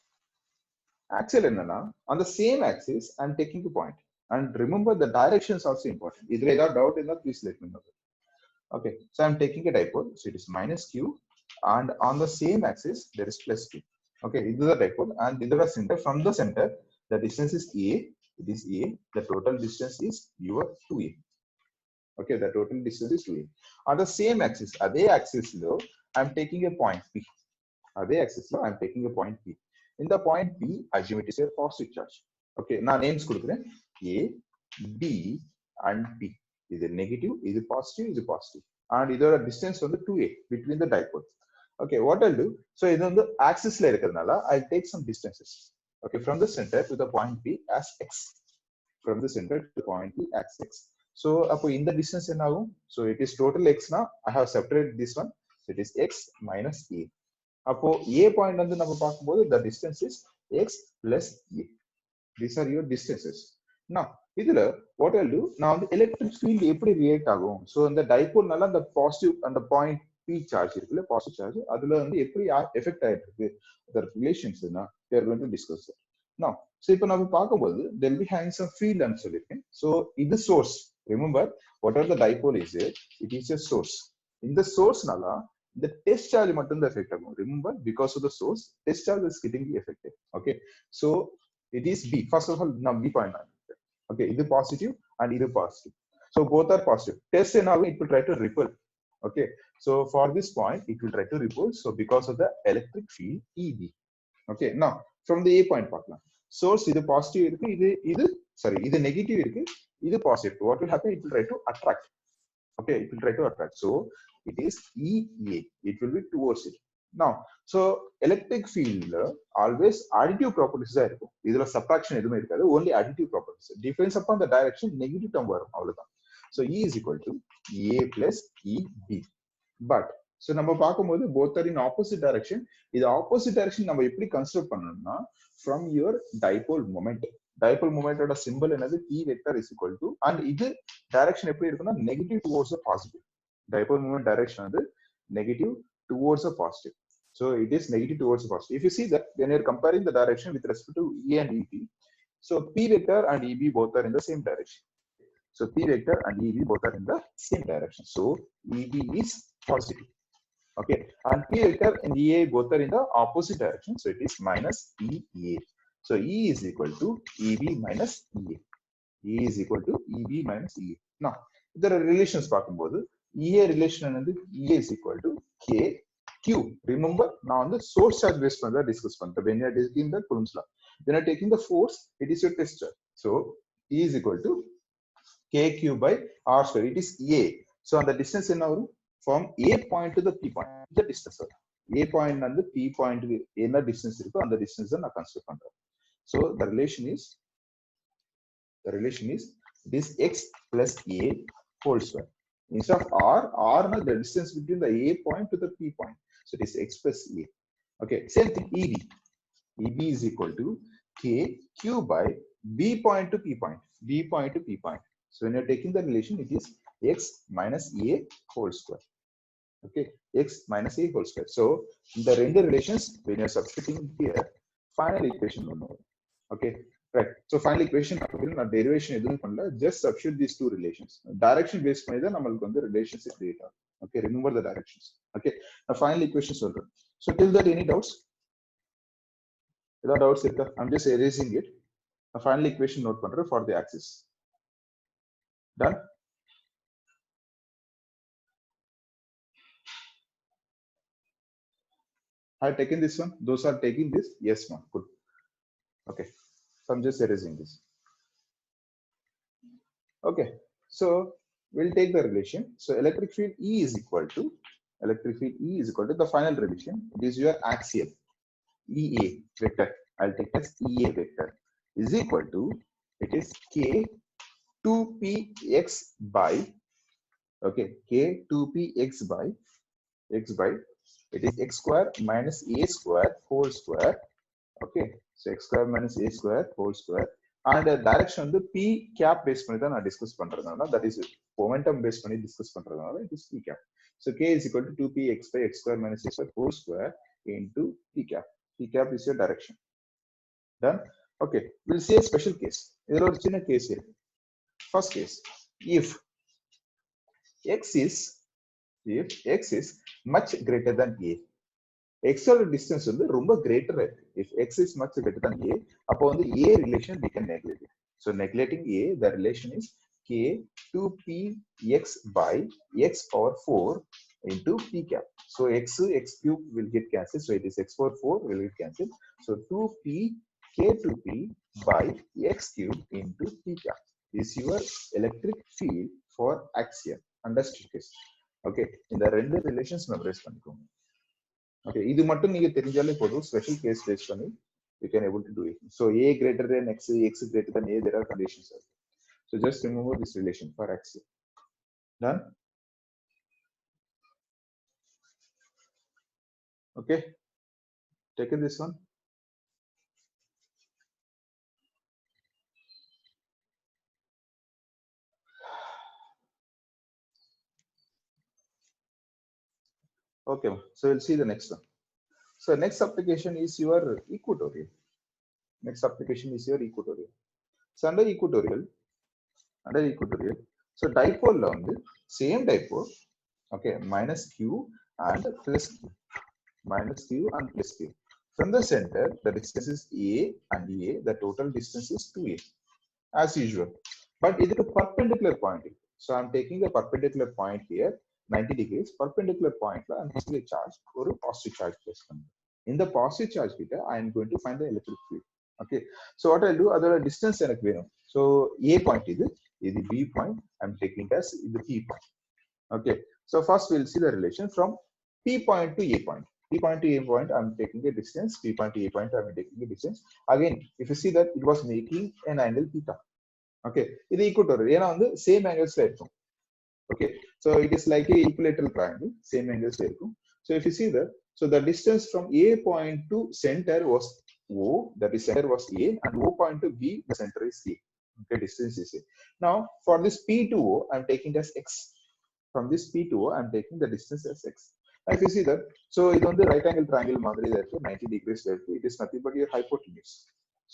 S1: Axial enna, on the same axis I'm taking a point, and remember the direction is also important. If there is doubt in that, please let me know. Okay, so I'm taking a dipole, so it is minus q, and on the same axis there is plus q. Okay, this is the dipole, and in the center, from the center the distance is a, it is a, the total distance is your 2a. Okay, the total distance is 2a. On the same axis, adhe axis lo I'm taking a point p. Adhe axis lo I'm taking a point p. In the point p, assume it is a positive charge. Okay, now names kudukren a, b and p. Is it negative, is it positive, is it positive, and either a distance on the 2a between the dipole. Okay, what I'll do, so in the axis la irukadnala I'll take some distances. Okay, from the center to the point p as x, from the center to the point p as x. So in the distance enna agum, so it is total x. Now I have separated this one, so it is x minus a. Appo a point வந்து நம்ம பார்க்கும்போது the distance is x plus a. These are your distances. Now இதுல what I'll do, நான் வந்து electric field எப்படி react ஆகும், so இந்த dipole நால அந்த positive and the point p charge இருக்குல்ல, positive charge, அதுல வந்து எப்படி effect ஆயிட்டு இருக்கு, the relations என்ன we are going to discuss it. Now so இப்போ நம்ம பார்க்கும்போது there will be having some field ன்னு சொல்லிருக்கேன். So இது source, remember whatever the dipole is, it is a source. இந்த source நால the test charge மட்டும் தான் affect ஆகும். Remember, because of the source, test charge is getting affected. Okay, so it is b. First of all, now b point. Okay, either positive and either positive. So both are positive. Test and now it will try to repel. Okay, so for this point, it will try to repel. So because of the electric field EB. Okay, now from the A point part, source either positive, either negative, either positive. What will happen? It will try to attract. Okay, it will try to attract. So it is EA. It will be towards it. Now, so electric field always additive properties are இருக்கும். இதுல subtraction எதுவுமே இருக்காது. Only additive properties. Depends upon the direction, negative term வரும், அவ்வளவுதான். So E is equal to A plus EB. But so நம்ம பார்க்கும்போது both are in opposite direction. இது opposite direction நம்ம எப்படி consider பண்ணணும்னா, from your dipole moment. Dipole moment ஓட symbol என்னது, P vector is equal to, and இது direction எப்படி இருக்குன்னா negative towards the positive. Dipole moment direction is negative towards the positive. So it is negative towards the positive. If you see that when you're comparing the direction with respect to E and EB, so P vector and EB both are in the same direction. So P vector and EB both are in the same direction. So EB is positive. Okay, and P vector and EA both are in the opposite direction. So it is minus EA. So E is equal to EB minus EA. E is equal to EB minus EA. Now, there are relations பார்க்கும்போது EA relation என்னது, EA is equal to KQ. Remember, now on the source charge based பண்ணத discuss பண்ணிட்டோம். When you are taking the Coulomb's law, when you are taking the force, it is your test charge. So E is equal to KQ by R square. It is A. So on the distance என்ன வரும், from A point to the P point, the distance வரும். A point and the P point என்ன distance இருக்கோ அந்த distance நான் consider பண்றேன். So the relation is this x plus A whole square. Instead of R is the distance between the A point to the P point. So it is x plus A. Okay, same thing EB. EB is equal to KQ by B point to P point. B point to P point. So when you're taking the relation, it is x minus A whole square. Okay, x minus A whole square. So the render relations, when you're substituting here, final equation will know. Okay. Right. So final equation, derivation எதுவும் பண்ணல, just substitute these two relations. Direction based பண்ணி தான் நம்மளுக்கு வந்து relations create ஆகும். Okay, remember the directions. Okay, now final equation சொல்றேன். So till that, any doubts? Without doubts இருக்கா? I'm just erasing it. Now final equation note பண்றேன் for the axis. Done? Have taken this one? Those are taking this? Yes, ma'am. Good. Okay. So I'm just erasing this. Okay, so we'll take the relation. So electric field E is equal to the final relation. It is your axial EA vector. I'll take as EA vector is equal to, it is K 2px by, okay, K 2px by x by, it is x square minus A square whole square. Okay, so x square minus A square whole square and direction வந்து p cap base பண்ணி தான் நான் discuss பண்றதுனால that is momentum base பண்ணி discuss பண்றதுனால it is p cap. So k is equal to 2p x by x square minus x square whole square into p cap. P cap is your direction. Done. Okay, we'll see a special case. இதுல ஒரு சின்ன case இருக்கு. First case, if x is much greater than a, x ஓட distance வந்து ரொம்ப greater இருக்கு. If x is much greater than a, அப்போ வந்து a relation we can neglect it. So neglecting a, the relation is k 2p x by x power 4 into p cap. So x cube will get cancelled. So it is x power 4 will get cancelled. So 2p k 2p by x cube into p cap is your electric field for axial. Understood case. Okay, இந்த ரெண்டு relations memorise பண்ணிக்கோங்க. Okay, இது மட்டும் நீங்க தெரிஞ்சாலே போதும். Special case base பண்ணி you can able to do it. So a greater than x, x greater than a, there are conditions. So just remember this relation for axial. Done. Okay, take this one. Okay, so we'll see the next one. So next application is your equatorial. Next application is your equatorial. So under equatorial, so dipole la வந்து same dipole, okay, minus q and plus q, minus q and plus q. From the center, the distance is a and a, the total distance is 2a as usual. But it is a perpendicular point. So I'm taking the perpendicular point here, 90 degrees, perpendicular point la I'm taking a charge or a positive charge place. In the positive charge beta, I am going to find the electric field. Okay, so what I'll do, other distance எனக்கு வேணும். So a point இது b point, I'm taking as the p point. Okay, so first we'll see the relation from p point to a point. P point to a point, I'm taking a distance. P point to a point, I'm taking a distance. Again, if you see that it was making an angle theta. Okay, இது equatorial. ஏன்னா வந்து same angles ல இருக்கும். Okay, so it is like a equilateral triangle, same angles ல இருக்கும். So if you see that, so the distance from a point to center was o, that is center was a, and o point to b, the center is a. Okay, distance is a. Now for this p to o, I'm taking as x. From this p to o, I'm taking the distance as x. Now if you see that, so it on the right angle triangle மாதிரி there, 90 degrees there, it is nothing but your hypotenuse.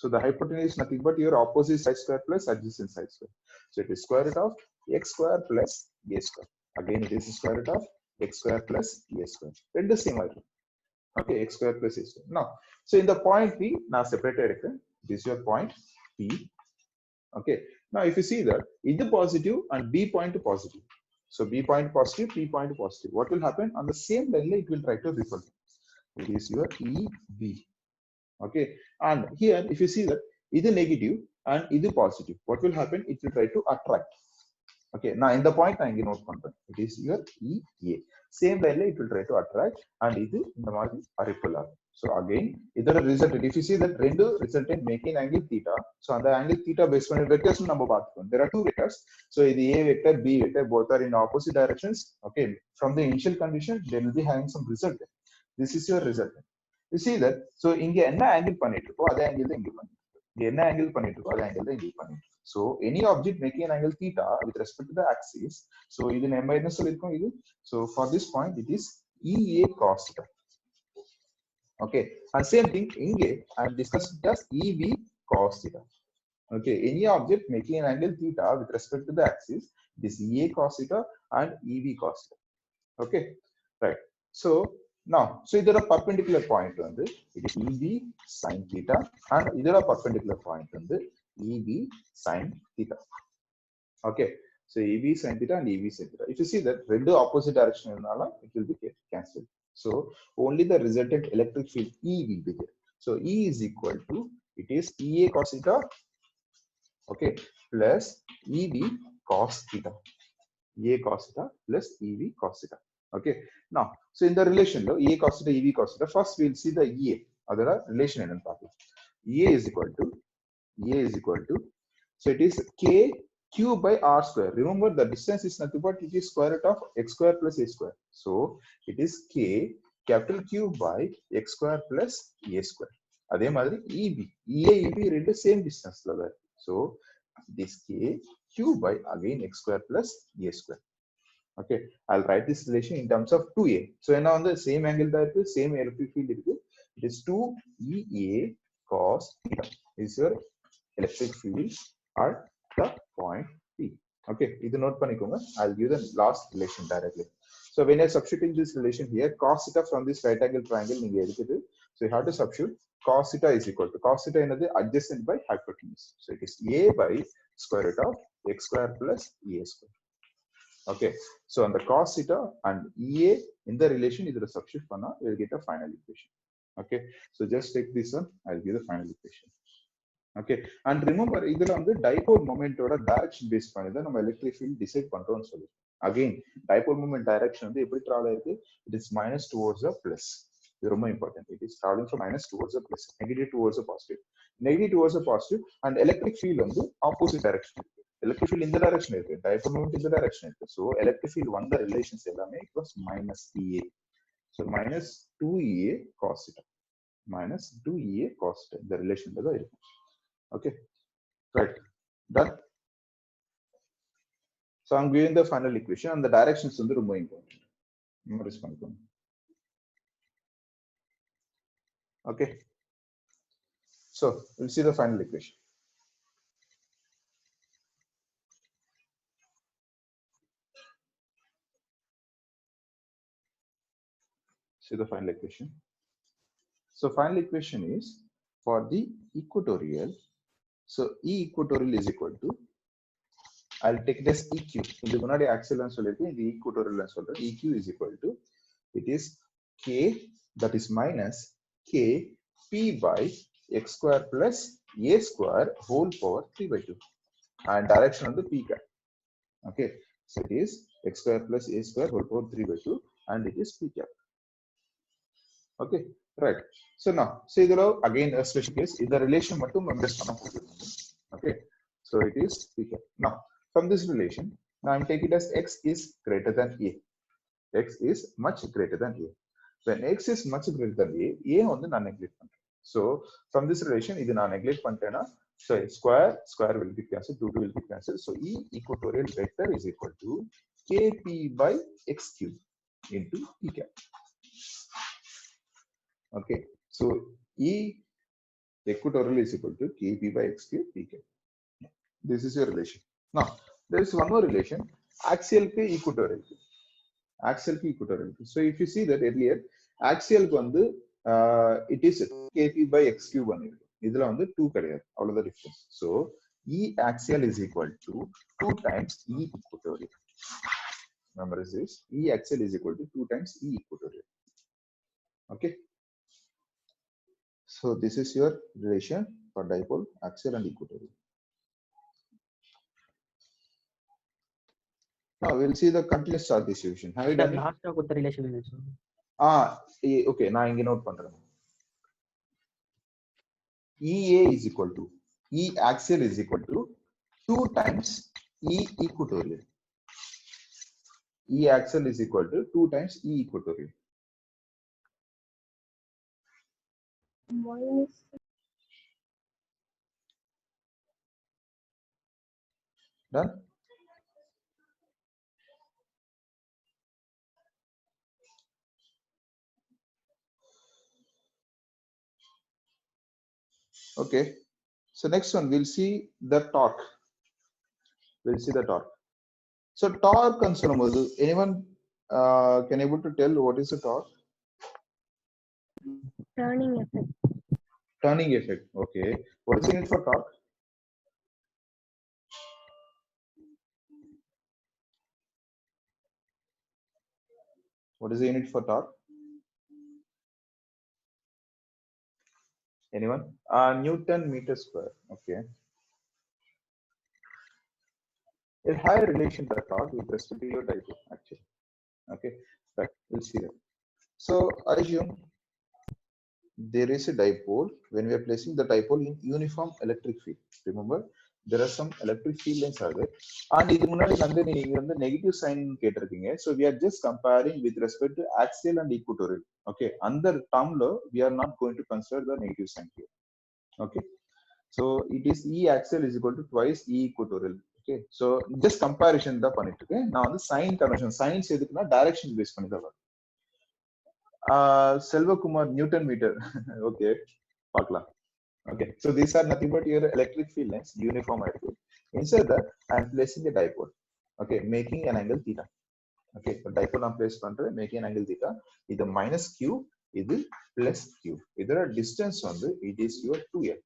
S1: So the hypotenuse is nothing but your opposite side square plus adjacent side square. So it is square root of x square plus a square. Again, it is square root of x square plus a square. Then the same item. Okay, x square plus a square. Now, so in the point P, now separated, this is your point P. Okay, now if you see that, ഇത് positive and B point positive. So B point positive, P point positive. What will happen? On the same line, it will try to repel. It is your EB. Okay, and here if you see that, இது negative and இது positive. What will happen? It will try to attract. Okay, now in the point I can note content. It is your EA. Same line, it will try to attract, and இது இந்த மாதிரி repel ஆகும். So again, இதோட resultant, if you see that ரெண்டு resultant making angle theta, so அந்த angle theta based on vectors நம்ம பார்த்துக்கோம். There are two vectors. So இது A vector, B vector, both are in opposite directions. Okay, from the initial condition, they will be having some resultant. This is your resultant. You see that, so இங்க என்ன angle பண்ணிட்டு இருக்கோ அதே angle தான் இங்க பண்ணிட்டு இருக்கோம். இங்க என்ன angle பண்ணிட்டு இருக்கோ அதே angle தான் இங்க பண்ணிட்டு இருக்கோம். So any object making an angle theta with respect to the axis, so இது நம்ம என்ன சொல்லிருக்கோம் இது, so for this point it is EA cos theta. Okay, and same thing இங்க I am discussing as EB cos theta. Okay, any object making an angle theta with respect to the axis, it is EA cos theta and EB cos theta. Okay, right. So now, so இதோட perpendicular point வந்து it is EB sin theta, and இதோட perpendicular point வந்து EB sin theta. Okay, so EB sin theta and EB sin theta. If you see that ரெண்டு opposite direction இருந்தால it will be cancelled. So only the resultant electric field E will be there. So E is equal to, it is EA cos theta, okay, plus EB cos theta. EA cos theta plus EB cos theta. Okay, now so in the relation though EA cos theta, EB cos theta, first we will see the EA. Adara relation enna paaklam. EA is equal to, so it is k q by r square. Remember the distance is nothing but it is square root of x square plus a square. So it is k capital Q by x square plus a square. அதே மாதிரி EB, EA EB ரெண்டு same distance ல தான். So this k q by again x square plus a square. Okay, I'll write this relation in terms of 2a. So now on the same angle that is same electric field it is 2ea cos theta is your electric field at the point P. Okay, either note panikonga. I'll give the last relation directly. So when you're substituting this relation here, cos theta from this right angle triangle, so you have to substitute cos theta is equal to cos theta another adjacent by hypotenuse. So it is a by square root of x square plus ea square. Okay, so on the cos theta and ea in the relation, either a substitute panna, we'll get a final equation. Okay, so just take this one, I'll give the final equation. Okay, and remember இதுல வந்து dipole moment ஓட direction base பண்ணி தான் நம்ம electric field decide பண்றோம்னு சொல்லி. Again, dipole moment direction வந்து எப்படி travel ஆயிருக்கு? It is minus towards the plus. இது ரொம்ப important. It is traveling from minus towards the plus, negative towards the positive. Negative towards the positive and electric field வந்து opposite direction இருக்கு. Electric field in the direction இருக்கு. Dipole moment in the direction இருக்கு. So electric field வந்த relations எல்லாமே it was minus EA. So minus 2EA cos theta. Minus 2EA cos theta. The relation தான் இருக்கு. Okay, right, done. So I'm giving the final equation and the directions வந்து ரொம்ப important. Memorize பண்ணிக்கோங்க. Okay, so we'll see the final equation. See the final equation. So final equation is for the equatorial. So E equatorial is equal to, I'll take it as EQ. In the monody axial and solid, the equatorial and solid, EQ is equal to, it is K that is minus K P by x square plus a square whole power 3 by 2. And direction on the P cap. Okay, so it is x square plus a square whole power 3 by 2 and it is P cap. Okay, right. So now, say again a special case, is the relation mattum members. Okay, so it is P cap. Now, from this relation, now I'm taking it as x is greater than a. X is much greater than a. When x is much greater than a வந்து நான் neglect பண்றேன். So from this relation, இது நான் neglect பண்ணிட்டேன்னா, so square will be cancelled, 2 will be cancelled. So E equatorial vector is equal to kp by x cube into P cap. Okay, so E equatorial is equal to kp by x cube P cap. This is your relation. Now, there is one more relation, axial to equatorial. Axial to equatorial. So if you see that earlier, axial வந்து it is kp by x cube பண்ணிருக்கு. இதுல வந்து 2 கிடையாது. அவ்வளவுதான் difference. So E axial is equal to 2 times E equatorial. Remember this, E axial is equal to 2 times E equatorial. Okay. So this is your relation for dipole, axial and equatorial. Now we'll see the continuous charge distribution. Have you done it?
S4: Last with the relation is
S1: okay, now inge note பண்றேன். EA is equal to E axial is equal to 2 times E equatorial. E axial is equal to 2 times E equatorial. Done? Okay, so next one we'll see the torque. We'll see the torque. So torque and சொல்லும்போது anyone can able to tell what is the torque?
S2: Turning effect.
S1: Turning effect. Okay, what is the unit for torque? What is the unit for torque? Anyone? Newton meter square. Okay. It has a relation to torque with respect to your dipole, actually. Okay, right. We'll see that. So I assume there is a dipole. When we are placing the dipole in uniform electric field, remember there are some electric field lines are there. And இது முன்னாடி வந்து நீங்க வந்து negative sign கேட்டிருக்கீங்க. So we are just comparing with respect to axial and equatorial. Okay, under term law we are not going to consider the negative sign here. Okay, So it is E axial is equal to twice E equatorial. Okay, so just comparison தான் பண்ணிட்டு இருக்கேன். நான் வந்து sin convention, science எதுக்குன்னா direction base பண்ணி தான் வரும். Selvakumar newton meter. Okay, பார்க்கலாம். Okay, so these are nothing but your electric field lines, uniform item. Inside that, I am placing a dipole. Okay, making an angle theta. Okay, so dipole I am place பண்றேன், making an angle theta. இது minus q, இது plus q. இதோட distance வந்து it is your 2l.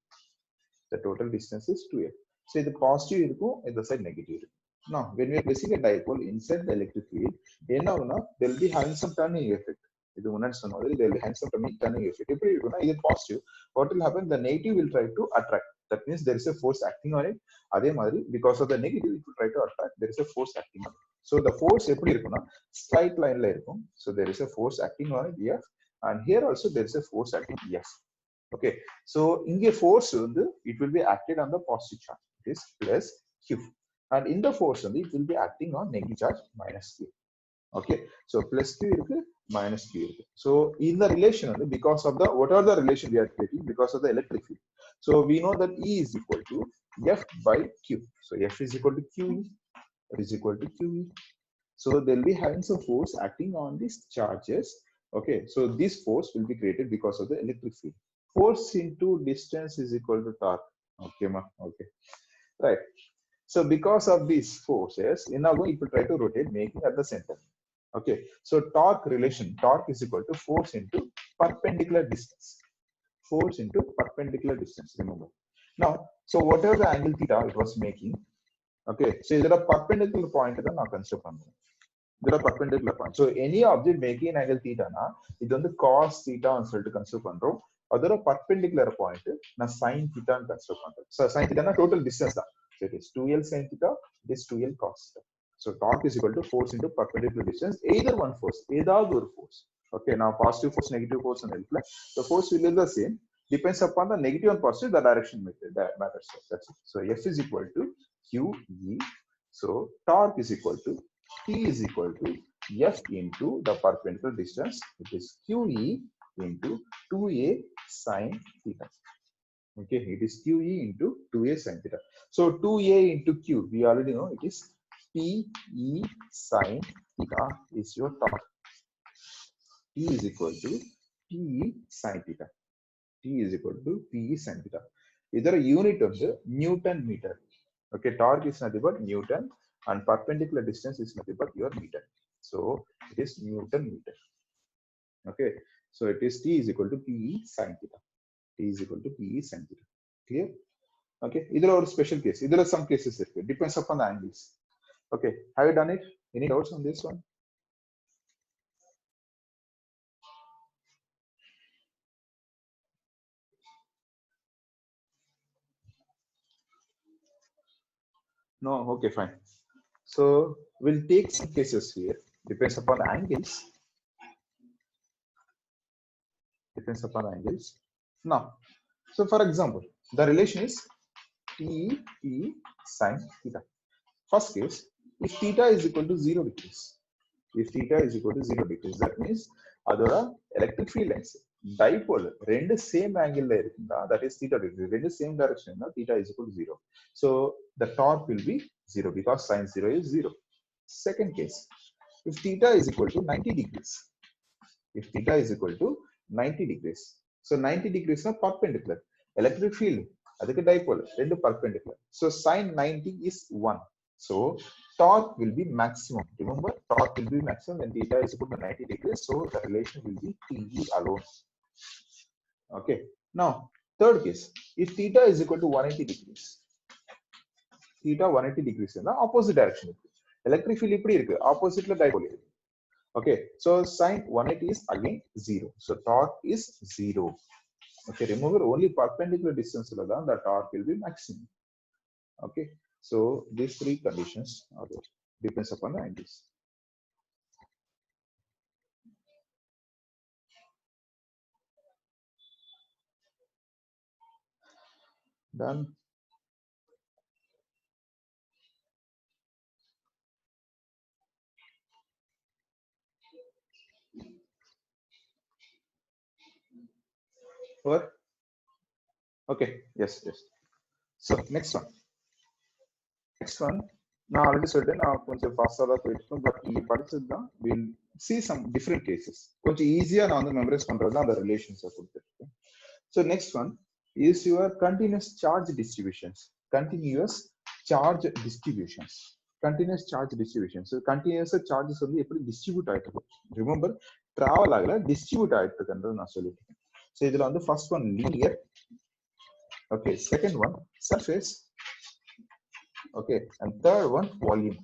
S1: The total distance is 2l. So இது positive இருக்கும், இந்த side negative இருக்கும். Now, when we are placing a dipole inside the electric field, என்ன ஆகும்னா they will be having some turning effect. இது முன்னாடி சொன்ன மாதிரி they will be having some turning effect. எப்படி இருக்கும்னா இது positive. What will happen? The negative will try to attract. That means there is a force acting on it. அதே மாதிரி because of the negative it will try to attract. There is a force acting on it. So the force எப்படி இருக்கும்னா straight lineல இருக்கும். So there is a force acting on it F, and here also there is a force acting F. Okay, so இங்க force வந்து it will be acted on the positive charge. It is plus Q, and in the force வந்து it will be acting on negative charge minus Q. Okay, so plus Q இருக்கு, minus Q இருக்கு. So in the relation வந்து because of the whatever the relation we are taking because of the electric field. So we know that E is equal to F by Q. So F is equal to QE, is equal to QE. So they'll be having some force acting on these charges. Okay, so this force will be created because of the electric field. Force into distance is equal to torque. Okay, ma. Okay, right. So because of these forces, in our it will try to rotate, making at the center. Okay, so torque relation, torque is equal to force into perpendicular distance. Force into perpendicular distance, remember. Now, so whatever the angle theta it was making, okay, so there are perpendicular point that now consider பண்றோம். There are perpendicular points. So any object making an angle theta na, இது வந்து cos theta ன்னு சொல்லிட்டு consider பண்றோம். அதோட perpendicular point நான் sin theta ன்னு consider பண்றேன். So sin theta na total distance தான். So it is 2l sin theta, it is 2l cos theta. So torque is equal to force into perpendicular distance, either one force, ஏதாவது ஒரு force. Okay, now positive force, negative force and help. The force will be the same. Depends upon the negative and positive, the direction matters. That's it. So F is equal to QE. So torque is equal to T is equal to F into the perpendicular distance. It is QE into 2a sin theta. Okay, it is QE into 2a sin theta. So 2a into Q, we already know it is PE sin theta is your torque. T is equal to PE sin theta. T is equal to PE sin theta. Either a unit of the Newton meter. Okay, torque is nothing but Newton, and perpendicular distance is nothing but your meter. So it is Newton meter. Okay, so it is T is equal to PE sin theta. T is equal to PE sin theta. Clear? Okay, either or special case. Either are some cases. It depends upon the angles. Okay, have you done it? Any doubts on this one? No, okay, fine. So we'll take some cases here. Depends upon the angles. Depends upon the angles. Now, so for example, the relation is T sin theta. First case, if theta is equal to 0 degrees. If theta is equal to 0 degrees, that means அதோட electric field lines dipole ரெண்டு same angle ல இருக்குதா, that is theta degree, ரெண்டு same direction னா theta is equal to 0. So the torque will be 0 because sin 0 is 0. Second case, if theta is equal to 90 degrees. If theta is equal to 90 degrees. So 90 degrees na perpendicular. Electric field, அதுக்கு dipole, ரெண்டு perpendicular. So sin 90 is 1. So torque will be maximum. Remember, torque will be maximum when theta is equal to 90 degrees. So the relation will be TE alone. Okay. Now, third case, if theta is equal to 180 degrees. Theta 180 degrees is the opposite direction. Electric field இப்படி இருக்கு, opposite dipole இருக்கு. Okay, so sin 180 is again 0. So torque is 0. Okay, remember only perpendicular distance than the torque will be maximum. Okay, so these three conditions are there. Depends upon the angles. Done. Or okay, yes. So next one நான் already சொல்லிட்டேன், நான் கொஞ்சம் ஃபாஸ்டா தான் போயிட்டு இருக்கேன். But நீங்க படிச்சது தான் will see some different cases. கொஞ்சம் ஈஸியா நான் வந்து மெமரைஸ் பண்றது தான் அந்த ரிலேஷன்ஸை கொடுத்துருக்கேன். So next one is your continuous charge distributions. Continuous charge distributions. Continuous charge distributions. So continuous charges வந்து எப்படி டிஸ்ட்ரிபியூட் ஆயிட்டு இருக்கு. ரிமெம்பர் டிராவல் ஆகல, டிஸ்ட்ரிபியூட் ஆயிட்டு இருக்குன்றது நான் சொல்லிட்டேன். So இதுல வந்து first one linear. Okay, second one surface. Okay, and third one volume.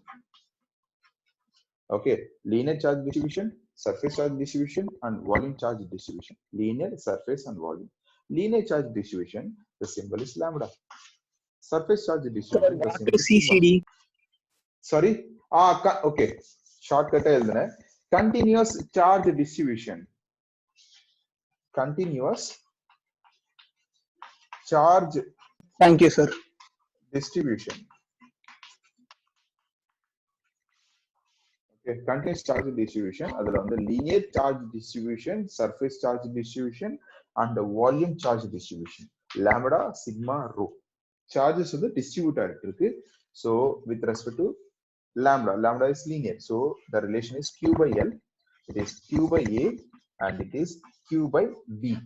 S1: Okay, linear charge distribution, surface charge distribution, and volume charge distribution. Linear, surface, and volume. Linear charge distribution, the symbol is lambda. Surface charge distribution, the symbol is CCD. Sorry? Okay. Shortcut eldane. Continuous charge distribution. Continuous charge.
S4: Thank you, sir.
S1: Distribution. Okay, continuous charge distribution. Adala on the linear charge distribution, surface charge distribution, and the volume charge distribution. Lambda, sigma, rho. Charges of the distributor. So with respect to lambda is linear. So the relation is Q by L. It is Q by A and it is Q by B.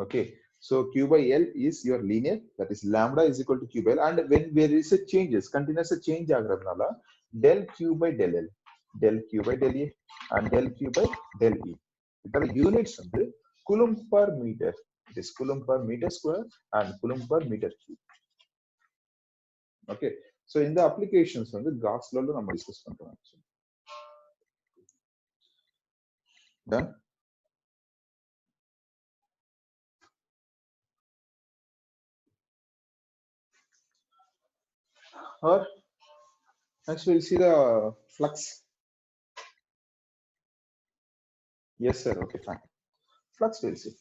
S1: Okay. So Q by L is your linear, that is lambda is equal to Q by L, and when there is a changes, continuous change agradnala, del Q by del L, del Q by del A, and del Q by del E. The units of the coulomb per meter. It is coulomb per meter square and coulomb per meter cube. Okay. So in the applications on the Gauss law, we discuss control. Done. Or next we'll see the flux. Yes, sir. Okay, fine. Flux we'll see.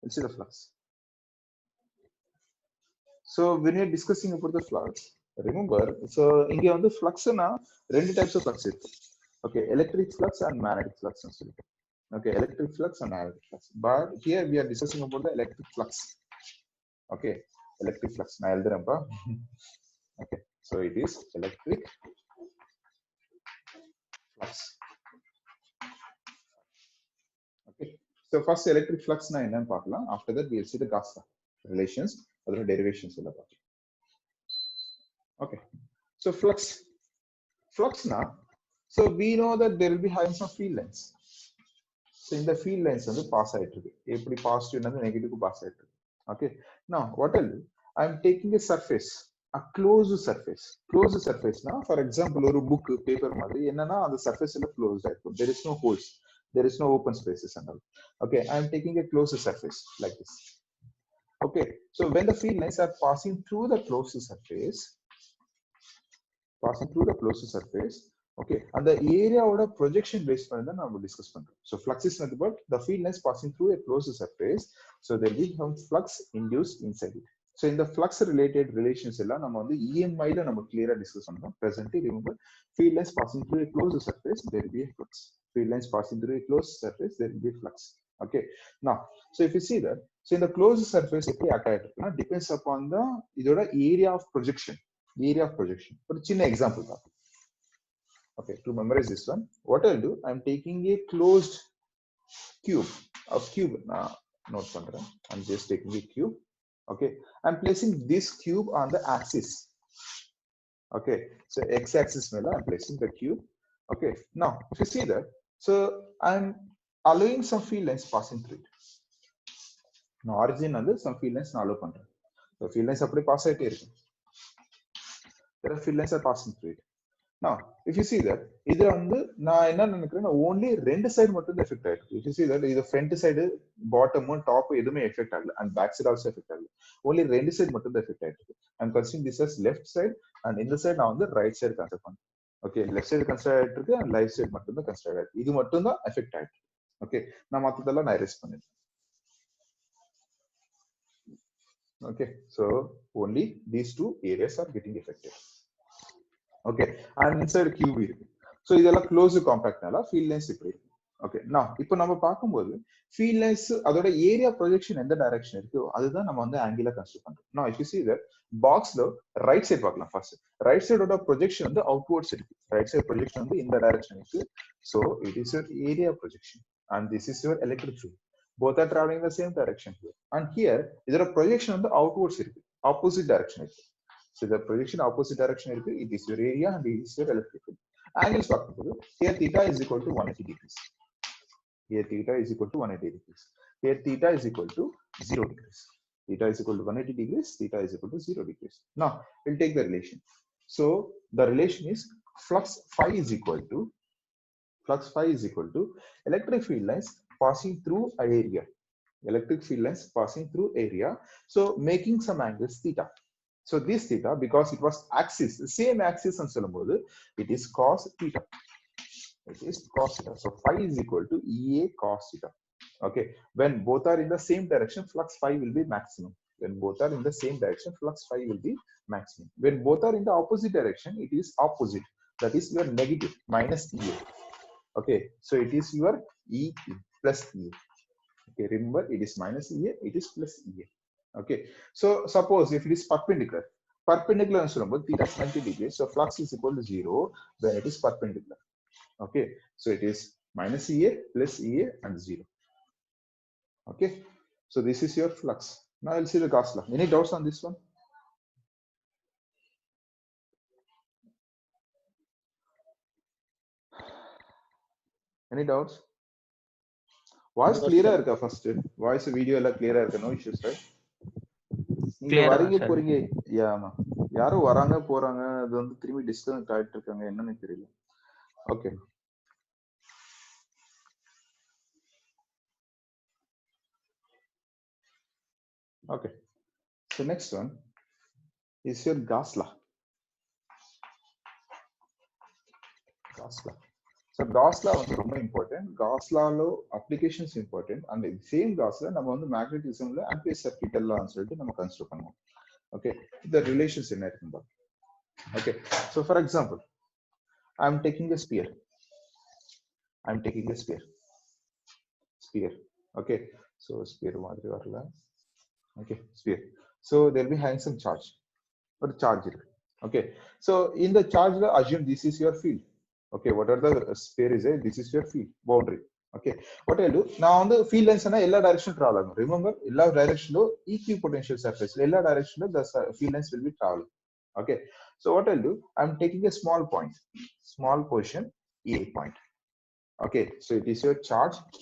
S1: We'll see the flux. So when you're discussing about the flux, remember, so India on the flux na two types of flux. Okay, electric flux and magnetic flux. Okay, electric flux and magnetic flux. But here we are discussing about the electric flux. Okay, electric flux. Na eldurampa. Okay, so it is electric flux. Okay, so first electric flux na enna paakalam. After that we will see the Gauss relations, other derivations illa paakalam. Okay, so flux na. So we know that there will be having some field lines. So in the field lines on the pass side, every positive and negative pass side. Okay, now what I'll do, I'm taking a surface, a closed surface. Closed surface now, for example, or book paper madri enna on the surface is closed. There is no holes, there is no open spaces and all. Okay, I'm taking a closed surface like this. Okay, so when the field lines are passing through the closed surface, okay, and the area of projection based on that we discuss. So flux is nothing but the field lines passing through a closed surface, so there will be some flux induced inside it. So in the flux related relations ella நம்ம வந்து EMI ல நம்ம clear discuss பண்ணோம். Presently remember, field lines passing through a closed surface, there will be a flux. Field lines passing through a closed surface, there will be a flux. Okay, now so if you see that, so in the closed surface எப்படி attack இருக்குன்னா depends upon the இதோட area of projection. ஒரு சின்ன example தான். Okay, to memorize this one, what I'll do, I'm taking a closed cube. Note pandren. I'm just taking a cube. Okay, I'm placing this cube on the axis. Okay, so x-axis mela I'm placing the cube. Okay, now if you see that, so I'm allowing some field lines passing through it. Now origin and some field lines allow pandren. So field lines appadi pass aite irukku. There are field lines are passing through it. Now if you see that, idhula vandu na enna nenikrena only rendu side mattum da effect aayirukku. If you see that, idu front side, bottom and top edume effect agala, and back side also effect agala. Only rendu side mattum da effect aayirukku. I'm considering this as left side, and in the side na vandu right side consider pannu. Okay, left side consider aayirukku and right side mattum da consider aayirukku. Idu mattum da effect aayirukku. Okay, na mathadalla na erase pannirren. Okay, so only these two areas are getting affected. Okay, and inside cube irukku. So idella closed compact nala field lines ipdi. Okay, now இப்போ நம்ம பார்க்கும்போது field lines அதோட area projection எந்த direction இருக்கோ அதுதான் நம்ம வந்து angular consider பண்றோம். Now if you see that boxல right side பார்க்கலாம் first. Right side ஓட projection வந்து outwards இருக்கு. Right side projection வந்து இந்த direction இருக்கு. So it is your area projection and this is your electric field. Both are traveling in the same direction here. And here இதோட projection வந்து outwards இருக்கு. Opposite direction இருக்கு. So the projection opposite direction இருக்கு. It is your area and it is your electric field. Angles பார்க்கும்போது here theta is equal to 180 degrees. Here theta is equal to 180 degrees. Here theta is equal to 0 degrees. Theta is equal to 180 degrees. Theta is equal to 0 degrees. Now we'll take the relation. So the relation is flux phi is equal to electric field lines passing through area. Electric field lines passing through area. So making some angles theta. So this theta, because it was axis, the same axis and சொல்லும்போது, it is cos theta. It is cos theta. So phi is equal to EA cos theta. Okay. When both are in the same direction, flux phi will be maximum. When both are in the same direction, flux phi will be maximum. When both are in the opposite direction, it is opposite. That is your negative minus EA. Okay. So it is your E plus EA. Okay. Remember, it is minus EA. It is plus EA. Okay. So suppose if it is perpendicular and so theta is 90 degrees. So flux is equal to 0 when it is perpendicular. Okay, so it is minus EA plus EA and 0. Okay, so this is your flux. Now I'll see the Gauss law. Any doubts on this one? Any doubts? Voice clear irka first. Voice video la clear irka, no issues, right? நீங்க வரீங்க போறீங்க யாமா யாரோ வராங்க போறாங்க அது வந்து திரும்பி disconnect ஆயிட்டு இருக்காங்க என்னன்னு தெரியல. Okay. Okay. So next one is your Gauss law. Gauss law. So Gauss law வந்து ரொம்ப important. Gauss lawல applications important and the same Gauss law நம்ம வந்து magnetismல ampere circuit எல்லாம் சொல்லிட்டு நம்ம கன்சிடர் பண்ணுவோம். Okay. The relations என்ன இருக்குன்னு பாருங்க. Okay. So for example, I am taking a sphere. Sphere. Okay. So sphere மாதிரி வரல. Okay, sphere. So there will be having some charge. Or charge. Okay. So in the charge, assume this is your field. Okay, whatever the sphere is, this is your field boundary. Okay. What I'll do now on the field lines and all direction travel. Remember, all direction equipotential surface. All direction the field lines will be traveling. Okay. So what I'll do, I'm taking a small point, small portion, A point. Okay. So it is your charge Q.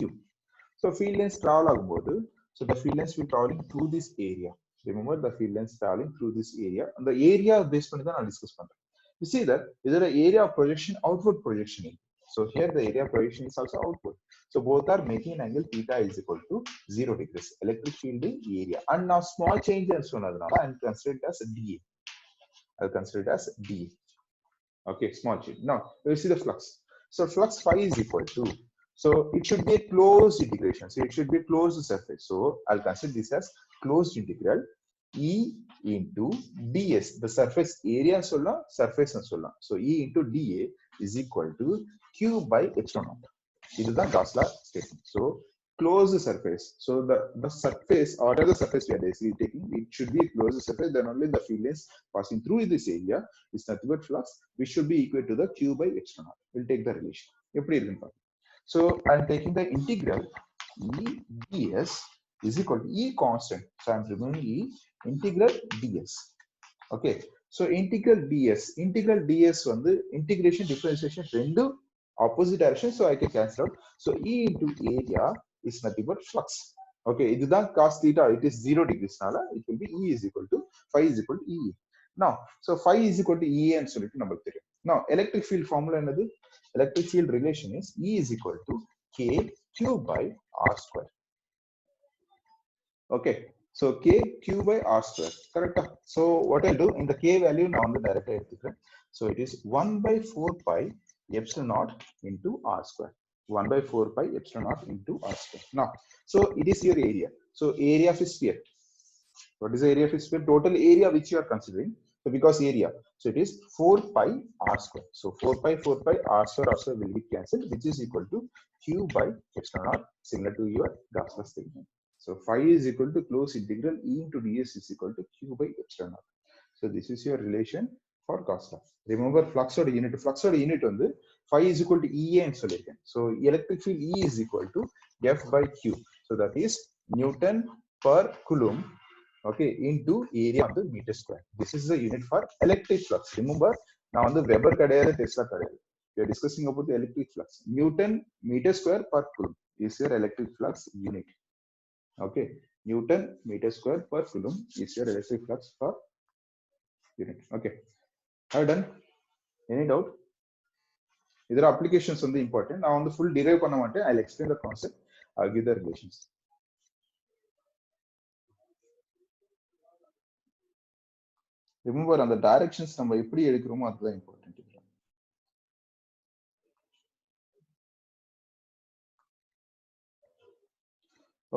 S1: So field lines travel agumbodhu. So the field lines will traveling through this area. Remember the field lines traveling through this area. And the area based on that I'll discuss. You see that is there an area of projection, outward projection. So here the area of projection is also outward. So both are making an angle theta is equal to 0 degrees. Electric field area. And now small change and so on. And consider it as DA. I'll consider it as DA. Okay, small change. Now you see the flux. So flux phi is equal to. So it should be a closed integration. So it should be a closed surface. So I'll consider this as closed integral E into ds. The surface area surface and sola. So E into dA is equal to Q by epsilon naught. This is the Gauss law statement. So closed surface. So the surface, or the surface we are basically taking, it should be a closed surface. Then only the field lines passing through this area is nothing but flux, which should be equal to the Q by epsilon naught. We'll take the relation. So I'm taking the integral E ds is equal to E constant. So I'm removing E integral ds. Okay. So integral ds on the integration differentiation rendu opposite direction. So I can cancel out. So E into area is nothing but flux. Okay. This is cos theta. It is 0 degrees. It will be E is equal to phi is equal to E. Now, so phi is equal to E and so number 3. Now, electric field formula another. Electric field relation is E is equal to K Q by R square. Okay, so K Q by R square. Correct. So what I'll do in the K value now on the directly. So it is 1 by 4 pi epsilon naught into R square. 1 by 4 pi epsilon naught into R square. Now, so it is your area. So area of a sphere. What is the area of a sphere? Total area which you are considering. So because area, so it is 4 pi r square. So 4 pi r square will be cancelled, which is equal to q by epsilon naught, similar to your Gauss law statement. So phi is equal to closed integral E into ds is equal to q by epsilon naught. So this is your relation for Gauss law. Remember flux or unit on the phi is equal to EA and solution. So electric field E is equal to F by Q. So that is Newton per Coulomb, okay, into area of the meter square. This is the unit for electric flux. Remember, now on the Weber kadayale Tesla kadayale. We are discussing about the electric flux. Newton meter square per Coulomb is your electric flux unit. Okay, Newton meter square per Coulomb is your electric flux per unit. Okay, have done? Any doubt? Either applications on the important. Now on the full derive panamante, I'll explain the concept. I'll give the relations. Remember on the directions நம்ம எப்படி எடுக்கிறோமோ அதுதான் important.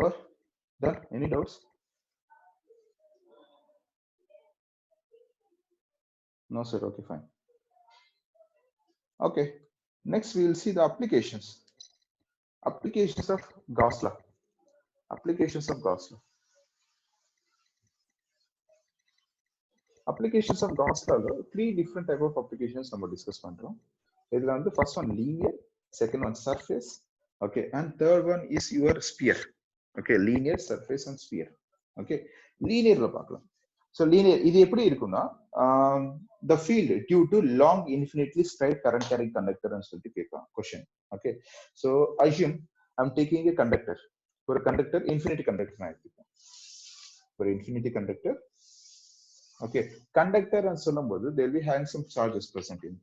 S1: Or done? Any doubts? No sir. Okay, fine. Okay. Next we will see the applications. Applications of Gauss law. Applications of Gauss law. Applications of Gauss law, three different type of applications நம்ம discuss பண்றோம். இதுல வந்து first one linear, second one surface, okay, and third one is your sphere. Okay, linear, surface and sphere. Okay, linear ல பார்க்கலாம். So linear இது எப்படி இருக்கும்னா the field due to long infinitely straight current carrying conductor ன்னு சொல்லிட்டு கேட்கலாம் question. Okay, so assume I'm taking a conductor. ஒரு conductor infinity conductor நான் எடுத்துக்கிறேன். ஒரு infinity conductor. Okay, conductor and சொல்லும்போது there will be having some charges present in.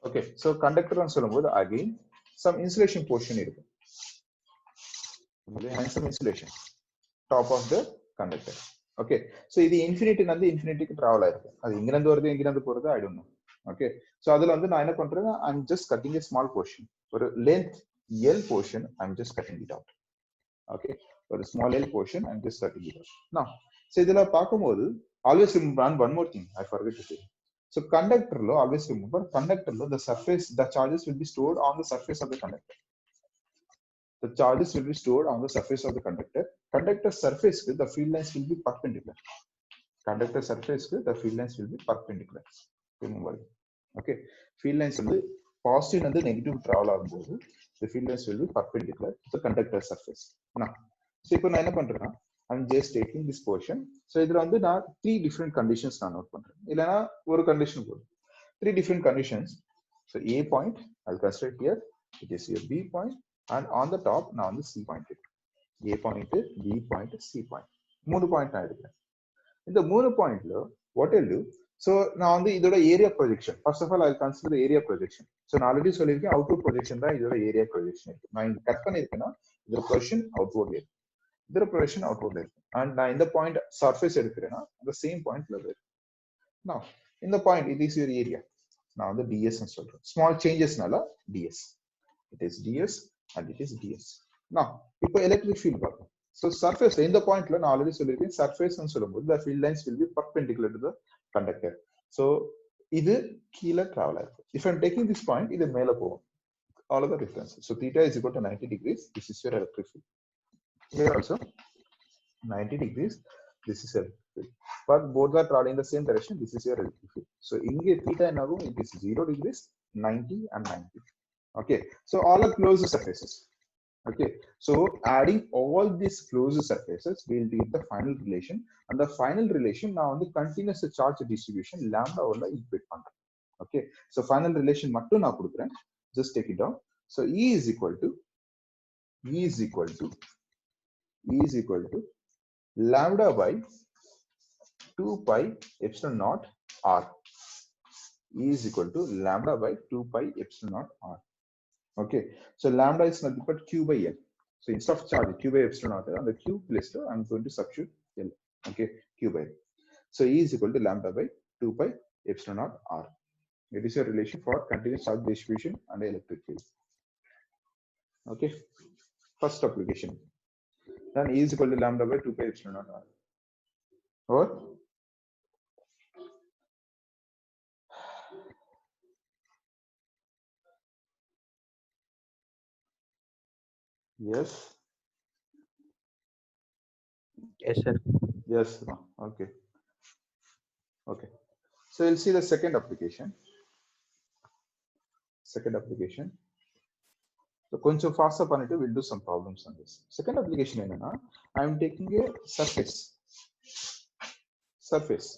S1: Okay, so conductor and சொல்லும்போது again some insulation portion இருக்கும். Having some insulation top of the conductor. Okay, so இது infinity வந்து infinity க்கு travel ஆயிருக்கு. அது இங்க இருந்து வருது இங்க இருந்து போறது I don't know. Okay, so அதுல வந்து நான் என்ன பண்றேன்னா I'm just cutting a small portion. ஒரு length L portion I'm just cutting it out. Okay, ஒரு small L portion I'm just cutting it out. Now, so இதுல பார்க்கும்போது always remember one more thing I forget to say. So conductor lo always remember conductor lo the surface, the charges will be stored on the surface of the conductor. The charges will be stored on the surface of the conductor. Conductor surface the field lines will be perpendicular. Conductor surface the field lines will be perpendicular. Remember. Okay, field lines will be positive and the negative travel ஆகும்போது the field lines will be perpendicular to the conductor surface. Now, so இப்போ நான் என்ன பண்றேன்னா I'm just taking this portion. So இதுல வந்து நான் three different conditions நான் note பண்றேன். இல்லனா ஒரு condition போதும். Three different conditions. So A point I'll consider here. It is your B point, and on the top நான் வந்து C point. A point, B point, C point. மூணு point நான் எடுக்கிறேன். இந்த மூணு பாயிண்ட்ல what I'll do, so நான் வந்து இதோட area projection first of all I'll consider the area projection. So நான் ஆல்ரெடி சொல்லியிருக்கேன் அவுட்வர்ட் ப்ரொஜெக்ஷன் தான் இதோட ஏரியா ப்ரொஜெக்ஷன் இருக்கு. நான் இங்க கட் பண்ணிருக்கேன்னா இதோட ப்ரொஜெக்ஷன் அவுட்வர்ட்ல இருக்கு, இதோட ப்ரொஜெக்ஷன் அவுட்வர்ட்ல இருக்கு. அண்ட் நான் இந்த பாயிண்ட் சர்ஃபேஸ் எடுக்கிறேன்னா அந்த சேம் பாயிண்ட்ல இருக்கு. நான் இந்த பாயிண்ட் இது இஸ் யுவர் ஏரியா, நான் வந்து ds ன்னு சொல்றேன். ஸ்மால் சேஞ்சஸ்னால ds, it is ds and it is ds. நான் இப்போ எலக்ட்ரிக் ஃபீல்ட் பார்ப்போம். So surface இந்த பாயிண்ட்ல நான் ஆல்ரெடி சொல்லியிருக்கேன் surface ன்னு சொல்லும்போது the field lines will be perpendicular to the conductor. So இது கீழே டிராவல் ஆயிருக்கு. If I'm taking this point, இது மேல போகும். All of the difference. So theta is equal to 90 degrees. This is your electric field. Here also 90 degrees. This is electric field. But both are traveling in the same direction. This is your electric field. So இங்கே theta என்னாகும்? It is 0 degrees, 90 and 90. Okay. So all are closed surfaces. Okay, so adding all these closed surfaces, we'll get the final relation, and the final relation now on the continuous charge distribution lambda ola equate பண்றேன். Okay, so final relation மட்டும் நான் கொடுக்கிறேன். Just take it down. So E is equal to lambda by 2 pi epsilon naught r. E is equal to lambda by 2 pi epsilon naught r. Okay, so lambda is nothing but q by l. So instead of charge q by epsilon naught on the q place I'm going to substitute l. Okay, q by l. So E is equal to lambda by 2 pi epsilon naught r. It is a relation for continuous charge distribution and electric field. Okay, first application. Then E is equal to lambda by 2 pi epsilon naught r. Or Yes.
S3: Yes, sir.
S1: Yes. No. Okay. Okay. So we'll see the second application. Second application. So கொஞ்சம் faster பண்ணிட்டு we'll do some problems on this. Second application என்னன்னா, I am taking a surface. Surface.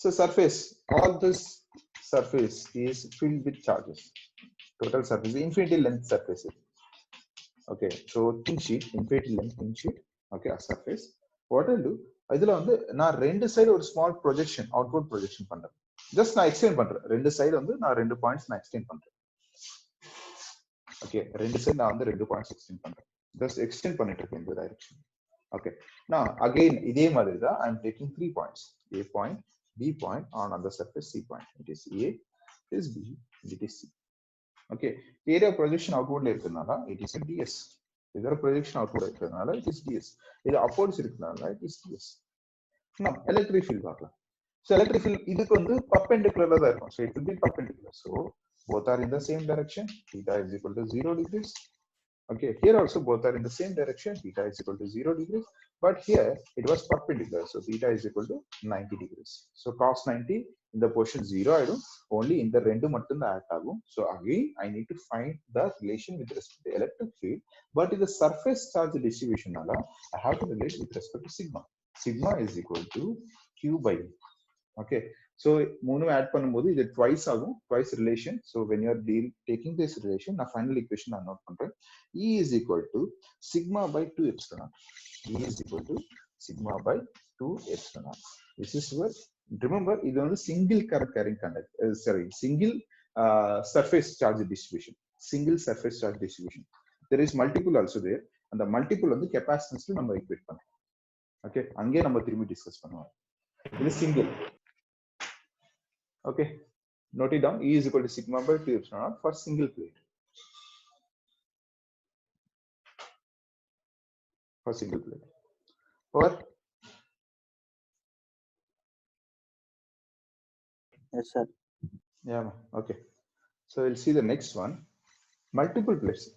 S1: So surface, all this surface is filled with charges. Total surface, infinity length surface. Okay, so thin sheet, infinity length thin sheet. Okay, a surface. What I'll do, இதுல வந்து நான் ரெண்டு side ஒரு small projection outward projection பண்றேன். Just நான் extend பண்றேன். ரெண்டு side வந்து நான் ரெண்டு பாயிண்ட்ஸ் நான் எக்ஸ்டெண்ட் பண்றேன். ஓகே, ரெண்டு சைடு நான் வந்து ரெண்டு பாயிண்ட்ஸ் எக்ஸ்டெண்ட் பண்றேன். ஜஸ்ட் எக்ஸ்டெண்ட் பண்ணிட்டு இருக்கேன் இந்த டைரக்ஷன். Okay, now again இதே மாதிரி தான் I am taking 3 points, A point, B point on the surface, C point. It is A, it is B, it is C. Okay, area projection outwardல இருக்கனால it is a ds. இதர projection outward இருக்கனால it is ds. இது upwards இருக்கனால it is ds. Now electric field பார்க்கலாம். So electric field இதுக்கு வந்து perpendicular தான் இருக்கும். So it will be perpendicular. So both are in the same direction. Theta is equal to 0 degrees. Okay, here also both are in the same direction. Theta is equal to 0 degrees. But here it was perpendicular. So theta is equal to 90 degrees. So cos 90 in the portion 0 I don't, only in the rendu mattum da add agum. So again I need to find the relation with respect to electric field. But in the surface charge distribution nala, I have to relate with respect to sigma. Sigma is equal to Q by E. Okay, so மூணு add பண்ணும்போது இது twice ஆகும், twice relation. So when you are taking this relation, நான் final equation நான் note பண்றேன். E is equal to sigma by 2 epsilon naught. E is equal to sigma by 2 epsilon naught. This is what, remember இது வந்து single current carrying conduct, single surface charge distribution, single surface charge distribution. There is multiple also there, and the multiple வந்து capacitance நம்ம equate பண்ணலாம். Okay, அங்கே நம்ம திரும்பி discuss பண்ணுவோம். இது single. Okay, note it down. E is equal to sigma by 2 epsilon naught for single plate. For single plate. Or
S3: Yes, sir.
S1: yeah, okay. So we'll see the next one. Multiple plates.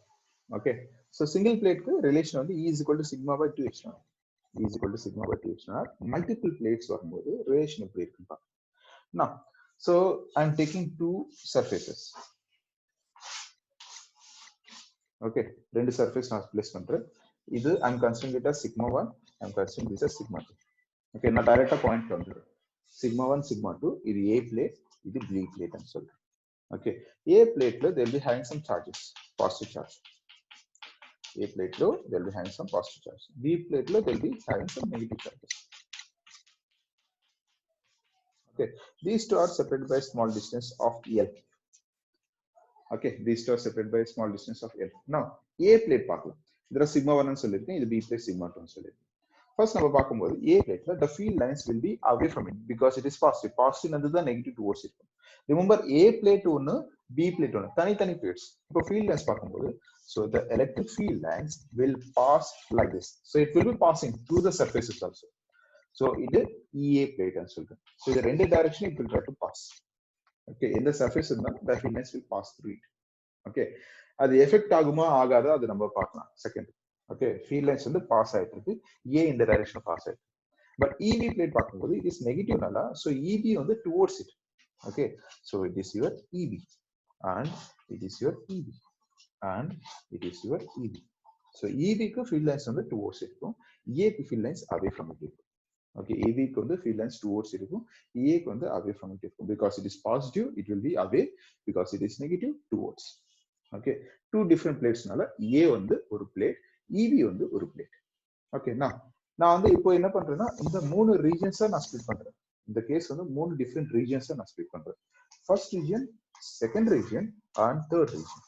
S1: Okay. So single plate relation on the E is equal to sigma by 2 epsilon naught. E is equal to sigma by 2 epsilon naught. Multiple plates வரும்போது relation எப்படி இருக்குன்னு பார்க்கலாம். Now, so I'm taking two surfaces. Okay, ரெண்டு surface நான் place பண்றேன். இது I'm considering it as sigma 1, I'm considering this as sigma 2. Okay, நான் டைரக்டா பாயிண்ட் வந்துறேன். Sigma 1, sigma 2, இது A plate, இது B plate ன்னு சொல்றேன். Okay, A plate lo they'll be having some charges, positive charge. A plate lo they'll be having some positive charge. B plate lo they'll be having some negative charges. Okay, these two are separated by a small distance of L. Okay, these two are separated by a small distance of L. Now, A plate பார்க்கலாம். இதுல sigma 1 ன்னு சொல்லிருக்கேன், இது B plate sigma 2 ன்னு சொல்லிருக்கேன். First நம்ம பார்க்கும்போது A plate the field lines will be away from it because it is positive. Positive வந்து தான் negative towards it. Remember A plate ஒன்னு B plate ஒன்னு தனித்தனி plates. இப்போ field lines பார்க்கும்போது, so the electric field lines will pass like this. So it will be passing through the surfaces also. So இது EA plate ன்னு சொல்றேன். So இந்த ரெண்டு direction it will try to pass. Okay, in the surface இருந்தா the field lines will pass through it. Okay, அது effect ஆகுமா ஆகாதா அது நம்ம பார்க்கலாம் செகண்ட். ஓகே, ஃபீல்ட் லைன்ஸ் வந்து பாஸ் ஆயிட்டு இருக்கு, ஏ இந்த டைரக்ஷன்ல பாஸ் ஆயிட்டு. பட் இவி பிளேட் பார்க்கும்போது இட் இஸ் நெகட்டிவ்னால சோ இபி வந்து towards it. Okay, so it is your EP and it is your EP and it is your EP. So இபிக்கு ஃபீல்ட் லைன்ஸ் வந்து டுவர்ட்ஸ் இருக்கும், ஏக்கு field lines away from it இருக்கும். Okay, AB க்கு வந்து field lines towards இருக்கும், EA க்கு வந்து away from it இருக்கும். Because it is positive, it will be away. Because it is negative, towards. Okay, two different plates நால A வந்து ஒரு plate, EB வந்து ஒரு plate. Okay, நான் வந்து இப்போ என்ன பண்றேன்னா இந்த மூணு regions நான் split பண்றேன். இந்த கேஸ் வந்து மூணு different regions நான் split பண்றேன். First region, second region and third region.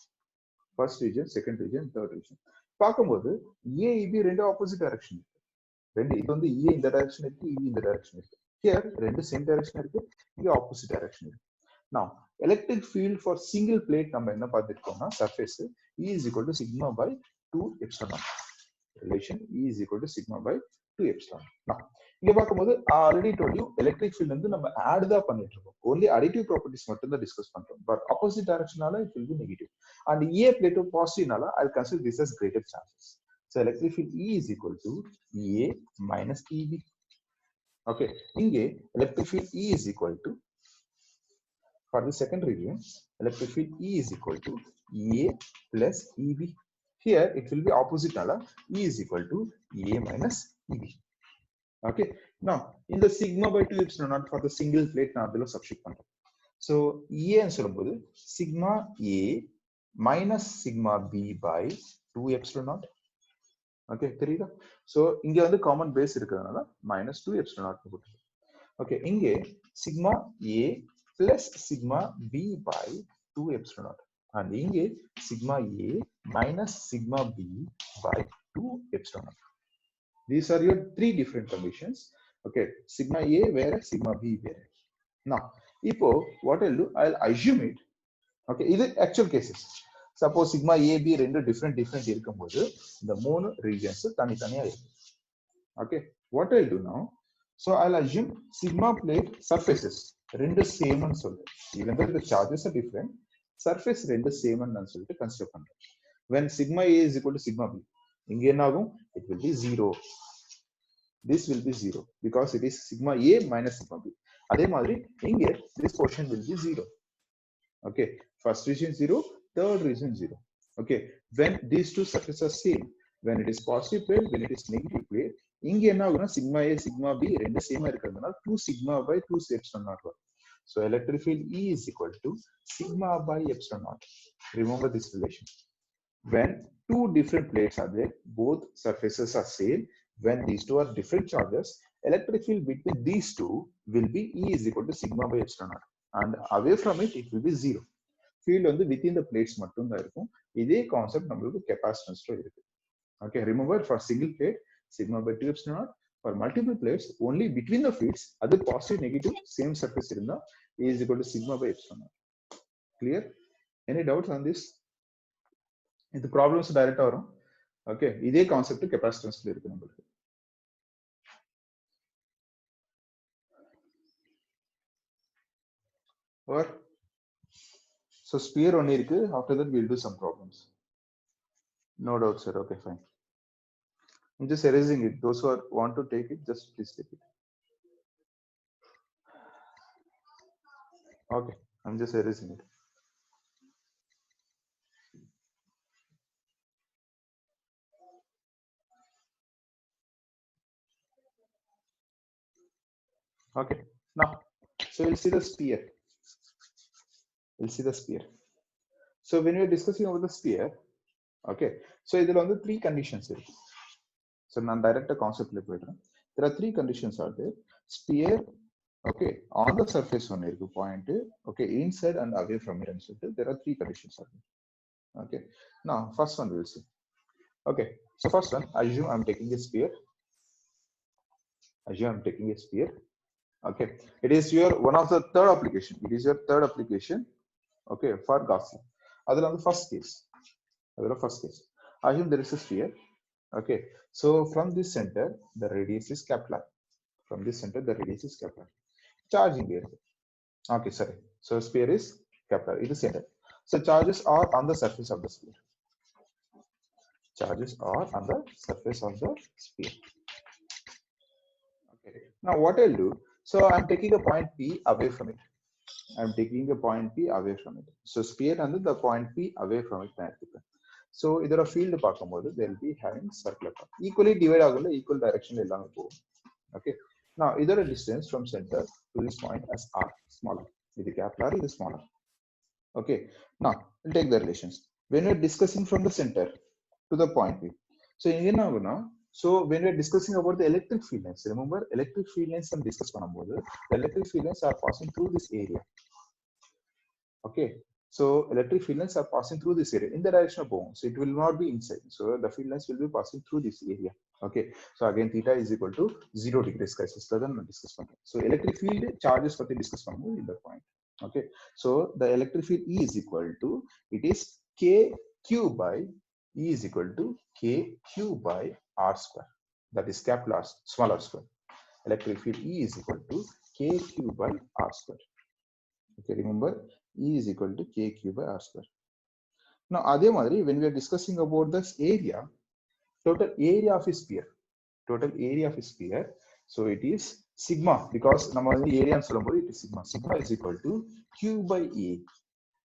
S1: First region, second region, third region. பார்க்கும்போது A, EB ரெண்டு opposite direction. ரெண்டு இது வந்து E இந்த டைரக்ஷன் இருக்கு, E இந்த டைரக்ஷன் இருக்கு. ஹியர் ரெண்டு சேம் டைரக்ஷன் இருக்கு, இங்க ஆப்போசிட் டைரக்ஷன் இருக்கு. Now electric field for single plate நம்ம என்ன பார்த்திருக்கோம்னா surface E is equal to sigma by 2 epsilon naught. relation E is equal to sigma by 2 epsilon. Now, இங்க பார்க்கும்போது I already told you electric field வந்து நம்ம add தான் பண்ணிட்டு இருக்கோம். Only additive properties மட்டும் தான் discuss பண்றோம். But opposite directionனால it will be negative. And A plate positive நால I'll consider this as greater chances. So electric field E is equal to EA minus EB. Okay, இங்கே electric field E is equal to, for the second region, electric field E is equal to EA plus EB. Here it will be opposite nala, E is equal to EA minus EB. Okay, now in the sigma by 2 epsilon naught for the single plate நான் அதில substitute பண்றேன். So EA ன்னு சொல்லும்போது sigma A minus sigma B by 2 epsilon naught. Okay, தெரியுதா? So இங்க வந்து common base இருக்கிறதுனால minus 2 epsilon naught போட்டுருக்கேன். Okay, இங்கே sigma A plus sigma B by 2 epsilon naught. And இங்கே sigma A minus sigma B by 2 epsilon naught. These are your three different conditions. Okay, sigma A where sigma B where. Now, இப்போ what I'll do, I'll assume it. Okay, இது actual cases. Suppose sigma A B ரெண்டு different இருக்கும்போது இந்த மூணு regions தனித்தனியா இருக்கு. Okay, what I'll do now, so I'll assume sigma plate surfaces ரெண்டு same ன்னு சொல்றேன். Even though the charges are different, surface ரெண்டு same ன்னு நான் சொல்லிட்டு consider பண்றேன். When sigma A is equal to sigma B, இங்க என்ன ஆகும்? It will be 0. This will be 0 because it is sigma A minus sigma B. அதே மாதிரி இங்க this portion will be 0. Okay, first region 0, third region 0. Okay, when these two surfaces are same, when it is positive plate, when it is negative plate, இங்க என்ன ஆகும்னா sigma A sigma B ரெண்டு சேமா இருக்கிறதுனால 2 sigma by 2 epsilon naught வரும். So electric field E is equal to sigma by epsilon naught. Remember this relation. When two different plates are there, both surfaces are same. When these two are different charges, electric field between these two will be E is equal to sigma by epsilon naught. And away from it, it will be 0. Field வந்து within the plates மட்டும் தான் இருக்கும். இதே concept நம்மளுக்கு கெபாசிட்டன்ஸ்ல இருக்கு. Okay, remember for single plate, sigma by 2 epsilon naught. For multiple plates, only between the fields, other positive, negative, same surface இருந்தா E is equal to sigma by epsilon naught. Clear? Any doubts on this? இந்த problems டைரக்டா வரும். Okay, இதே concept கெபாசிட்டன்ஸ்ல இருக்கு நமக்கு. Or so sphere only இருக்கு. After that we'll do some problems. No doubt, sir. Okay, fine. I'm just erasing it. Those who want to take it, just please take it. Okay, I'm just erasing it. Okay, now, so we'll see the sphere. We'll see the sphere. So when we are discussing about the sphere, okay, so இதுல வந்து three conditions இருக்கு. So நான் direct concept ல போயிடுறேன். There are three conditions are there. Sphere, okay, on the surface one இருக்கு point, okay, inside and away from it and so there are three conditions are there. Okay, now first one we'll see. Okay, so first one, assume I'm taking a sphere. Assume I'm taking a sphere. Okay, it is your one of the third application. It is your third application. Okay, for Gaussian. Other than the first case. Assume there is a sphere. Okay, so from this center, the radius is capital R. From this center, the radius is capital R. Charging there. Okay, sorry. So sphere is capital R. It is center. So charges are on the surface of the sphere. Charges are on the surface of the sphere. Okay. Now what I'll do? So I'm taking a point P away from it. I'm taking a point P away from it. So sphere and the point P away from it. So either a field பார்க்கும்போது they'll be having circular path. Equally divide ஆகும்ல, equal direction எல்லாமே போகும். Okay. Now either a distance from center to this point as R smaller. இது capital R, இது smaller. Okay. Now we'll take the relations. When we're discussing from the center to the point P. So என்ன ஆகும்னா, so when we're discussing about the electric field lines, remember electric field lines நம்ம discuss பண்ணும்போது the electric field lines are passing through this area. Okay, so electric field lines are passing through this area in the direction of bound, so it will not be inside. So the field lines will be passing through this area. Okay, so again theta is equal to 0 degrees crisis than discuss பண்றோம். So electric field charges பத்தி discuss பண்ணும்போது இந்த point. Okay, so the electric field E is equal to, it is KQ by E is equal to KQ by R square. That is capital R, small r square. Electric field E is equal to KQ by R square. Okay, remember E is equal to KQ by R square. Now, adhe madri, when we are discussing about this area, total area of a sphere, so it is sigma, because the area and it is sigma. Sigma is equal to Q by A.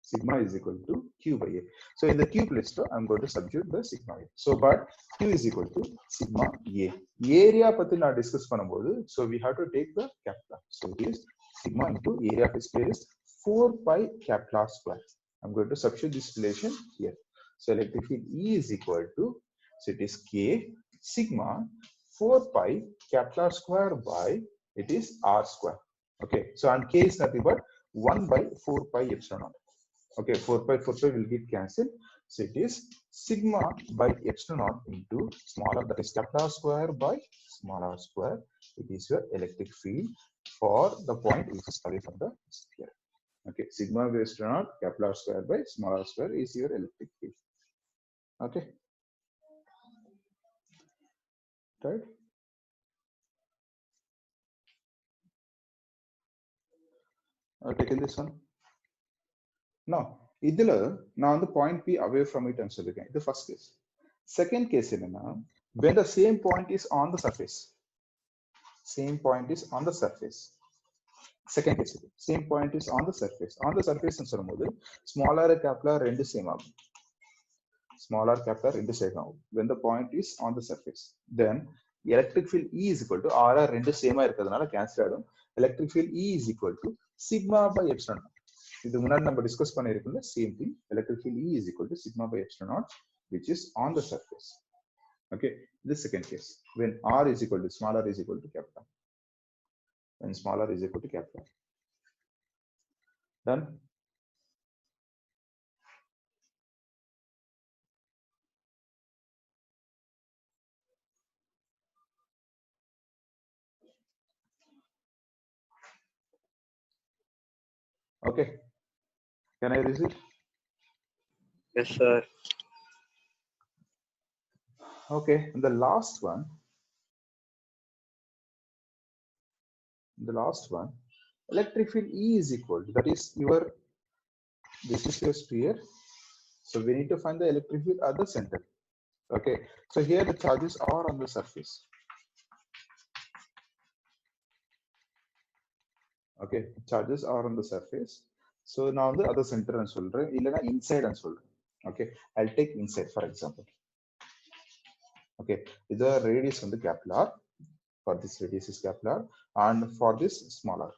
S1: Sigma is equal to Q by A. So in the Q place, I'm going to substitute the sigma A. So, but Q is equal to sigma A. Area pati na discuss panabodu. So we have to take the capital. So it is sigma into area of a sphere is 4 pi capital R square. I'm going to substitute this relation here. So electric field E is equal to, so it is K sigma 4 pi capital R square by, it is R square. Okay, so and K is nothing but 1 by 4 pi epsilon naught. Okay, 4 pi will get cancelled. So it is sigma by epsilon naught into small r, that is capital R square by small r square. It is your electric field for the point which is away from the sphere. Okay, sigma by epsilon naught capital R square by small r square is your electric field. Okay, right? Taken this one. Now, now the point P away from it and so again. The first case. Second case in when the same point is on the surface. Same point is on the surface. Second case, same point is on the surface. On the surface and so smaller capital rendu same agum. Smaller capital rendu same agum. When the point is on the surface, then electric field E is equal to R rendu same irukadanaala cancel agum. Electric field E is equal to sigma by epsilon naught. இது முன்னாடி நம்ம discuss பண்ணிருக்கோம்ல same thing. Electric field E is equal to sigma by epsilon naught, which is on the surface. Okay, this second case when R is equal to small r is equal to capital. When small r is equal to capital. Done. Okay. Can I erase it?
S3: Yes, sir.
S1: Okay. And the last one. Electric field E is equal to, that is your, this is your sphere. So we need to find the electric field at the center. Okay. So here the charges are on the surface. Okay. Charges are on the surface. So now the other center and soldier, inside and soldier. Okay. I'll take inside for example. Okay. The radius on the capital R. For this radius is capital R, and for this smaller.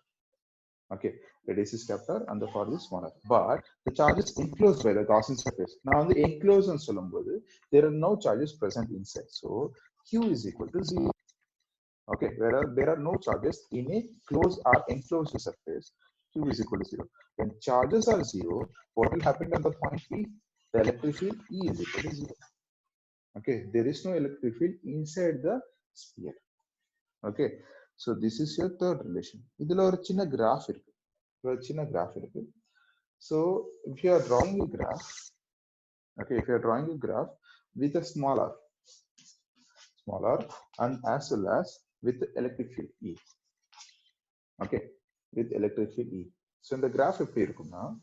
S1: Okay, radius is capital R and for this smaller. But the charge is enclosed by the Gaussian surface. Now on the enclosed and Solombodu, there are no charges present inside. So Q is equal to 0. Okay, whereas there are no charges in a closed or enclosed surface, Q is equal to 0. When charges are 0, what will happen at the point P? The electric field E is equal to 0. Okay, there is no electric field inside the sphere. Okay, so this is your third relation. Idhula oru chinna graph irukku. So if you are drawing a graph, okay, if you are drawing a graph with a smaller and as well as with electric field E. Okay, with electric field E. So in the graph eppadi irukumna,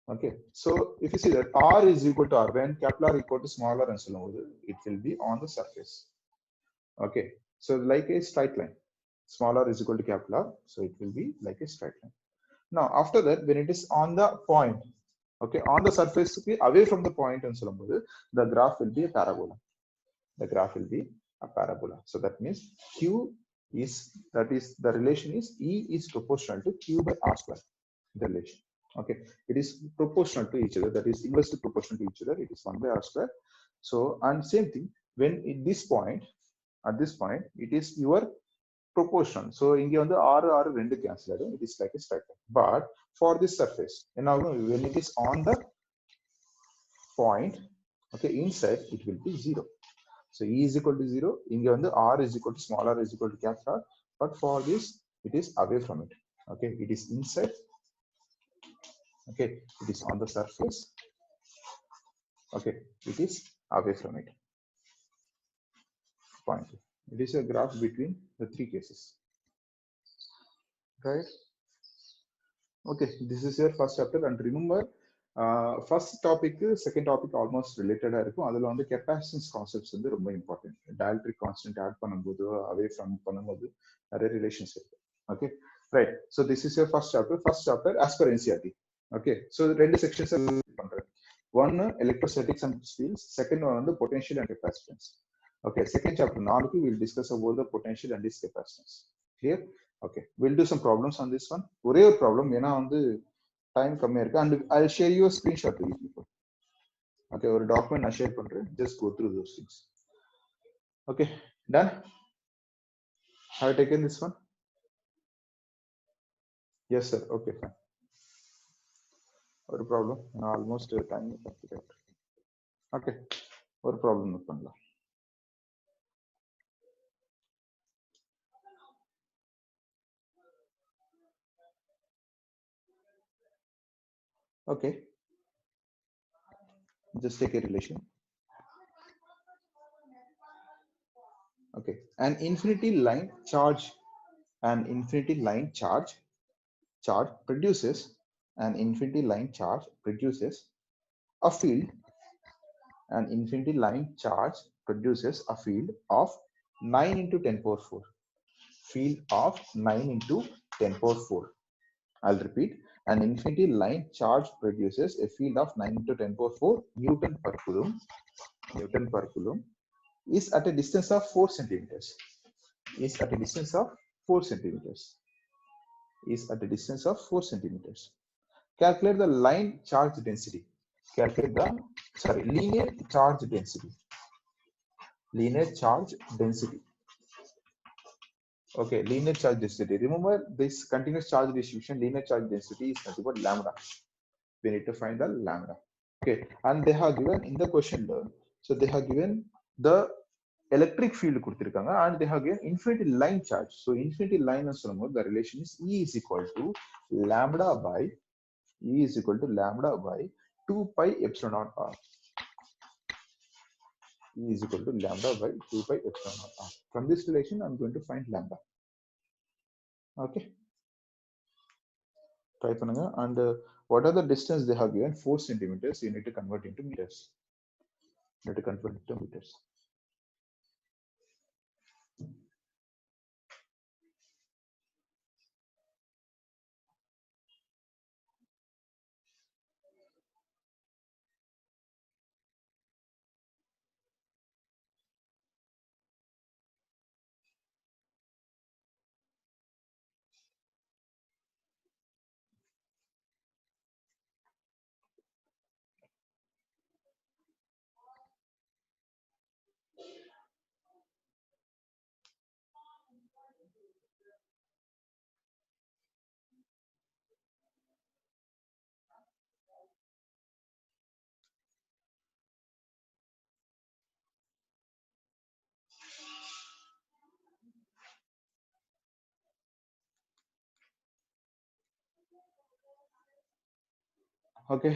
S1: okay, so if you see that R is equal to R, when capital R equal to smaller and so on, it will be on the surface. Okay. So like a straight line, smaller is equal to capital R, so it will be like a straight line. Now after that, when it is on the point, okay, on the surface, away from the point and so on, the graph will be a parabola. The graph will be a parabola. So that means Q is, that is the relation is E is proportional to Q by R square. The relation. Okay, it is proportional to each other. That is inversely proportional to each other. It is 1 by R square. So and same thing when in this point. At this point, it is your proportion. So, inge vandu R rendu cancel agum. It is like a straight line. But for this surface, when it is on the point, okay, inside it will be 0. So E is equal to 0. Inge vandu R is equal to smaller is equal to capital R. But for this, it is away from it. Okay, it is inside. Okay, it is on the surface. Okay, it is away from it. point. It is a graph between the three cases, right? Okay, this is your first chapter, and remember, first topic, second topic almost related இருக்கும். அதுல வந்து capacitance concepts வந்து ரொம்ப important. Dielectric constant add பண்ணும்போது away from பண்ணும்போது நிறைய relations இருக்கு. Okay, right. So this is your first chapter. First chapter as per NCERT. Okay, so ரெண்டு sections பண்றேன். One electrostatics and fields. Second one வந்து potential and capacitance. Okay, second chapter நாளைக்கு we'll discuss about the potential and its capacitance. Clear? Okay, we'll do some problems on this one. ஒரே ஒரு problem ஏன்னா வந்து time கம்மியா இருக்கு, and I'll share you a screenshot with you. Okay, ஒரு document நான் share பண்றேன், just go through those things. Okay, done? Have you taken this one? Yes sir. Okay, fine. ஒரு problem, நான் almost time complete. Okay, ஒரு problem note பண்ணலாம். Okay, just take a relation. Okay, an infinity line charge produces an infinity line charge produces a field. An infinity line charge produces a field of 9 into 10 power 4. Field of 9 into 10 power 4. I'll repeat. An infinity line charge produces a field of 9 into 10 power 4 Newton per Coulomb. Newton per Coulomb is at a distance of 4 centimeters. Is at a distance of 4 centimeters. Is at a distance of 4 centimeters. Calculate the line charge density. Calculate the linear charge density. Linear charge density. Okay, linear charge density. Remember this continuous charge distribution, linear charge density is nothing but lambda. We need to find the lambda. Okay, and they have given in the question, so they have given the electric field கொடுத்திருக்காங்க, and they have given infinity line charge. So infinity line னு சொல்லும்போது the relation is E is equal to lambda by 2 pi epsilon naught r. E is equal to lambda by 2 pi epsilon naught r. From this relation, I'm going to find lambda. Okay. Try பண்ணுங்க. And what are the distance they have given? 4 centimeters. You need to convert into meters. You need to convert into meters. Okay.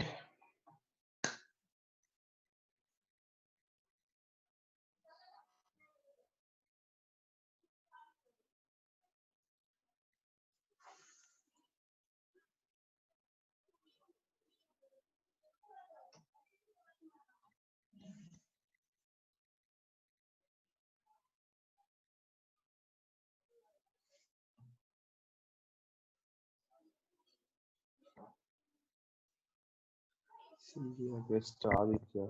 S1: Silvia West Aditya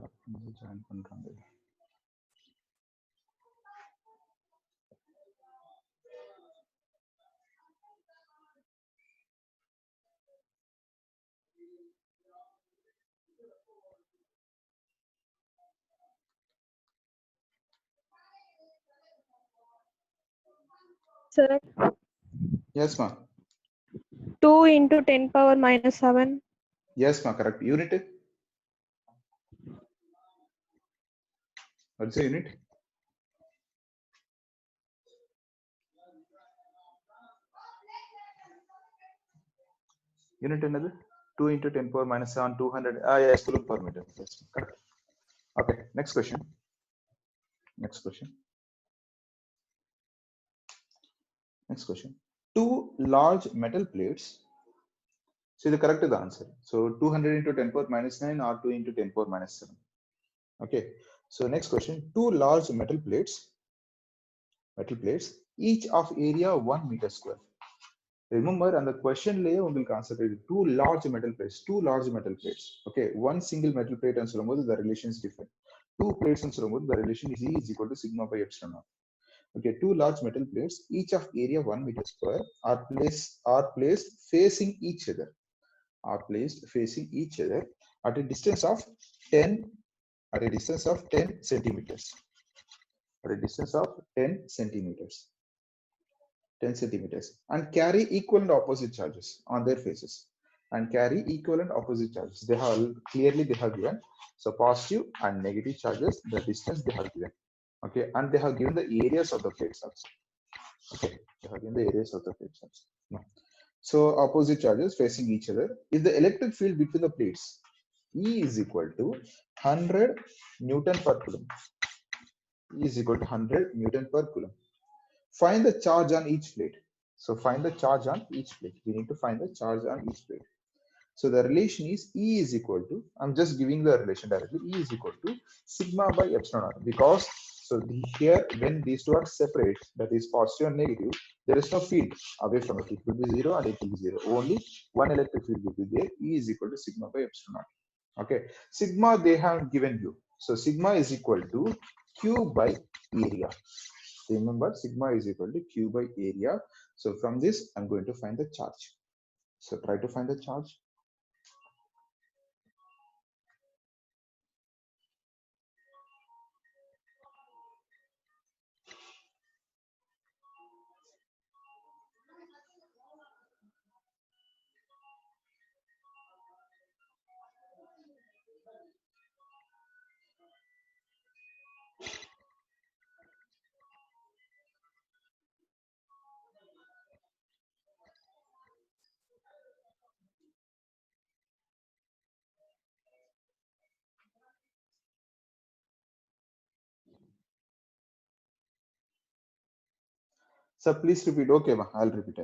S1: join பண்றாங்க.
S4: Sir,
S1: Yes ma.
S4: 2 into 10 power minus 7.
S1: Yes ma, correct. Unit? What's the unit? Unit another 2 into 10 power minus 7, 200. Yes, coulomb per meter. Yes, correct. Okay, next question. Next question. Next question. Two large metal plates. So the correct is the answer. So 200 into 10 power minus 9 or 2 into 10 power minus 7. Okay. So next question. Two large metal plates, each of area 1 meter square. Remember, on the question layer, you concentrate two large metal plates. Okay, one single metal plate and the relation is different. Two plates and the relation is E is equal to sigma by epsilon naught. Okay, two large metal plates, each of area 1 meter square, are placed facing each other. At a distance of 10 centimeters. At a distance of 10 centimeters. 10 centimeters and carry equal and opposite charges on their faces they have given so positive and negative charges the distance they have given. Okay, and they have given the areas of the plates also. Okay, they have given the areas of the plates also. No. So opposite charges facing each other. If the electric field between the plates E is equal to 100 Newton per coulomb. E is equal to 100 Newton per coulomb. Find the charge on each plate. So find the charge on each plate. We need to find the charge on each plate. So the relation is E is equal to, I'm just giving the relation directly, E is equal to sigma by epsilon naught. Because so here when these two are separate, that is positive and negative, there is no field away from it. It will be 0 and it will be 0. Only one electric field will be there. E is equal to sigma by epsilon naught. Okay. Sigma they have given you. So sigma is equal to Q by area. Remember, sigma is equal to Q by area. So from this, I'm going to find the charge. So try to find the charge. So please repeat. Okay, I'll repeat.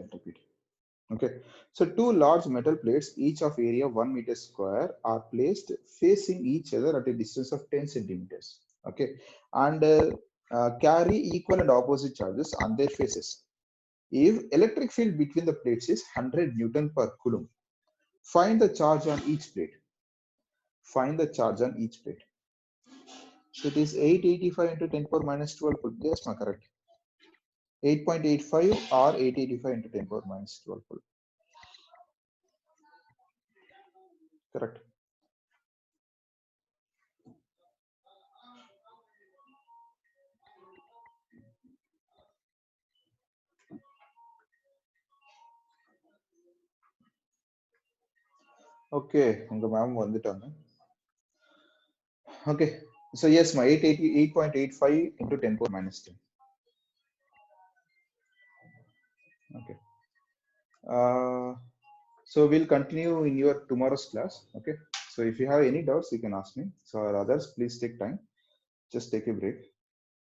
S1: Okay. So two large metal plates, each of area 1 meter square, are placed facing each other at a distance of 10 centimeters. Okay, and carry equal and opposite charges on their faces. If electric field between the plates is 100 Newton per coulomb, find the charge on each plate. Find the charge on each plate. So it is 885 into 10 power minus 12. Yes, ma, correct. 8.85 or 885 into 10 power minus 12. Correct. Okay, unga ma'am vanduttaanga. Okay, so yes, my 888.85 into 10 power minus 10. Okay. So we'll continue in your tomorrow's class. Okay. So if you have any doubts, you can ask me. So others, please take time. Just take a break.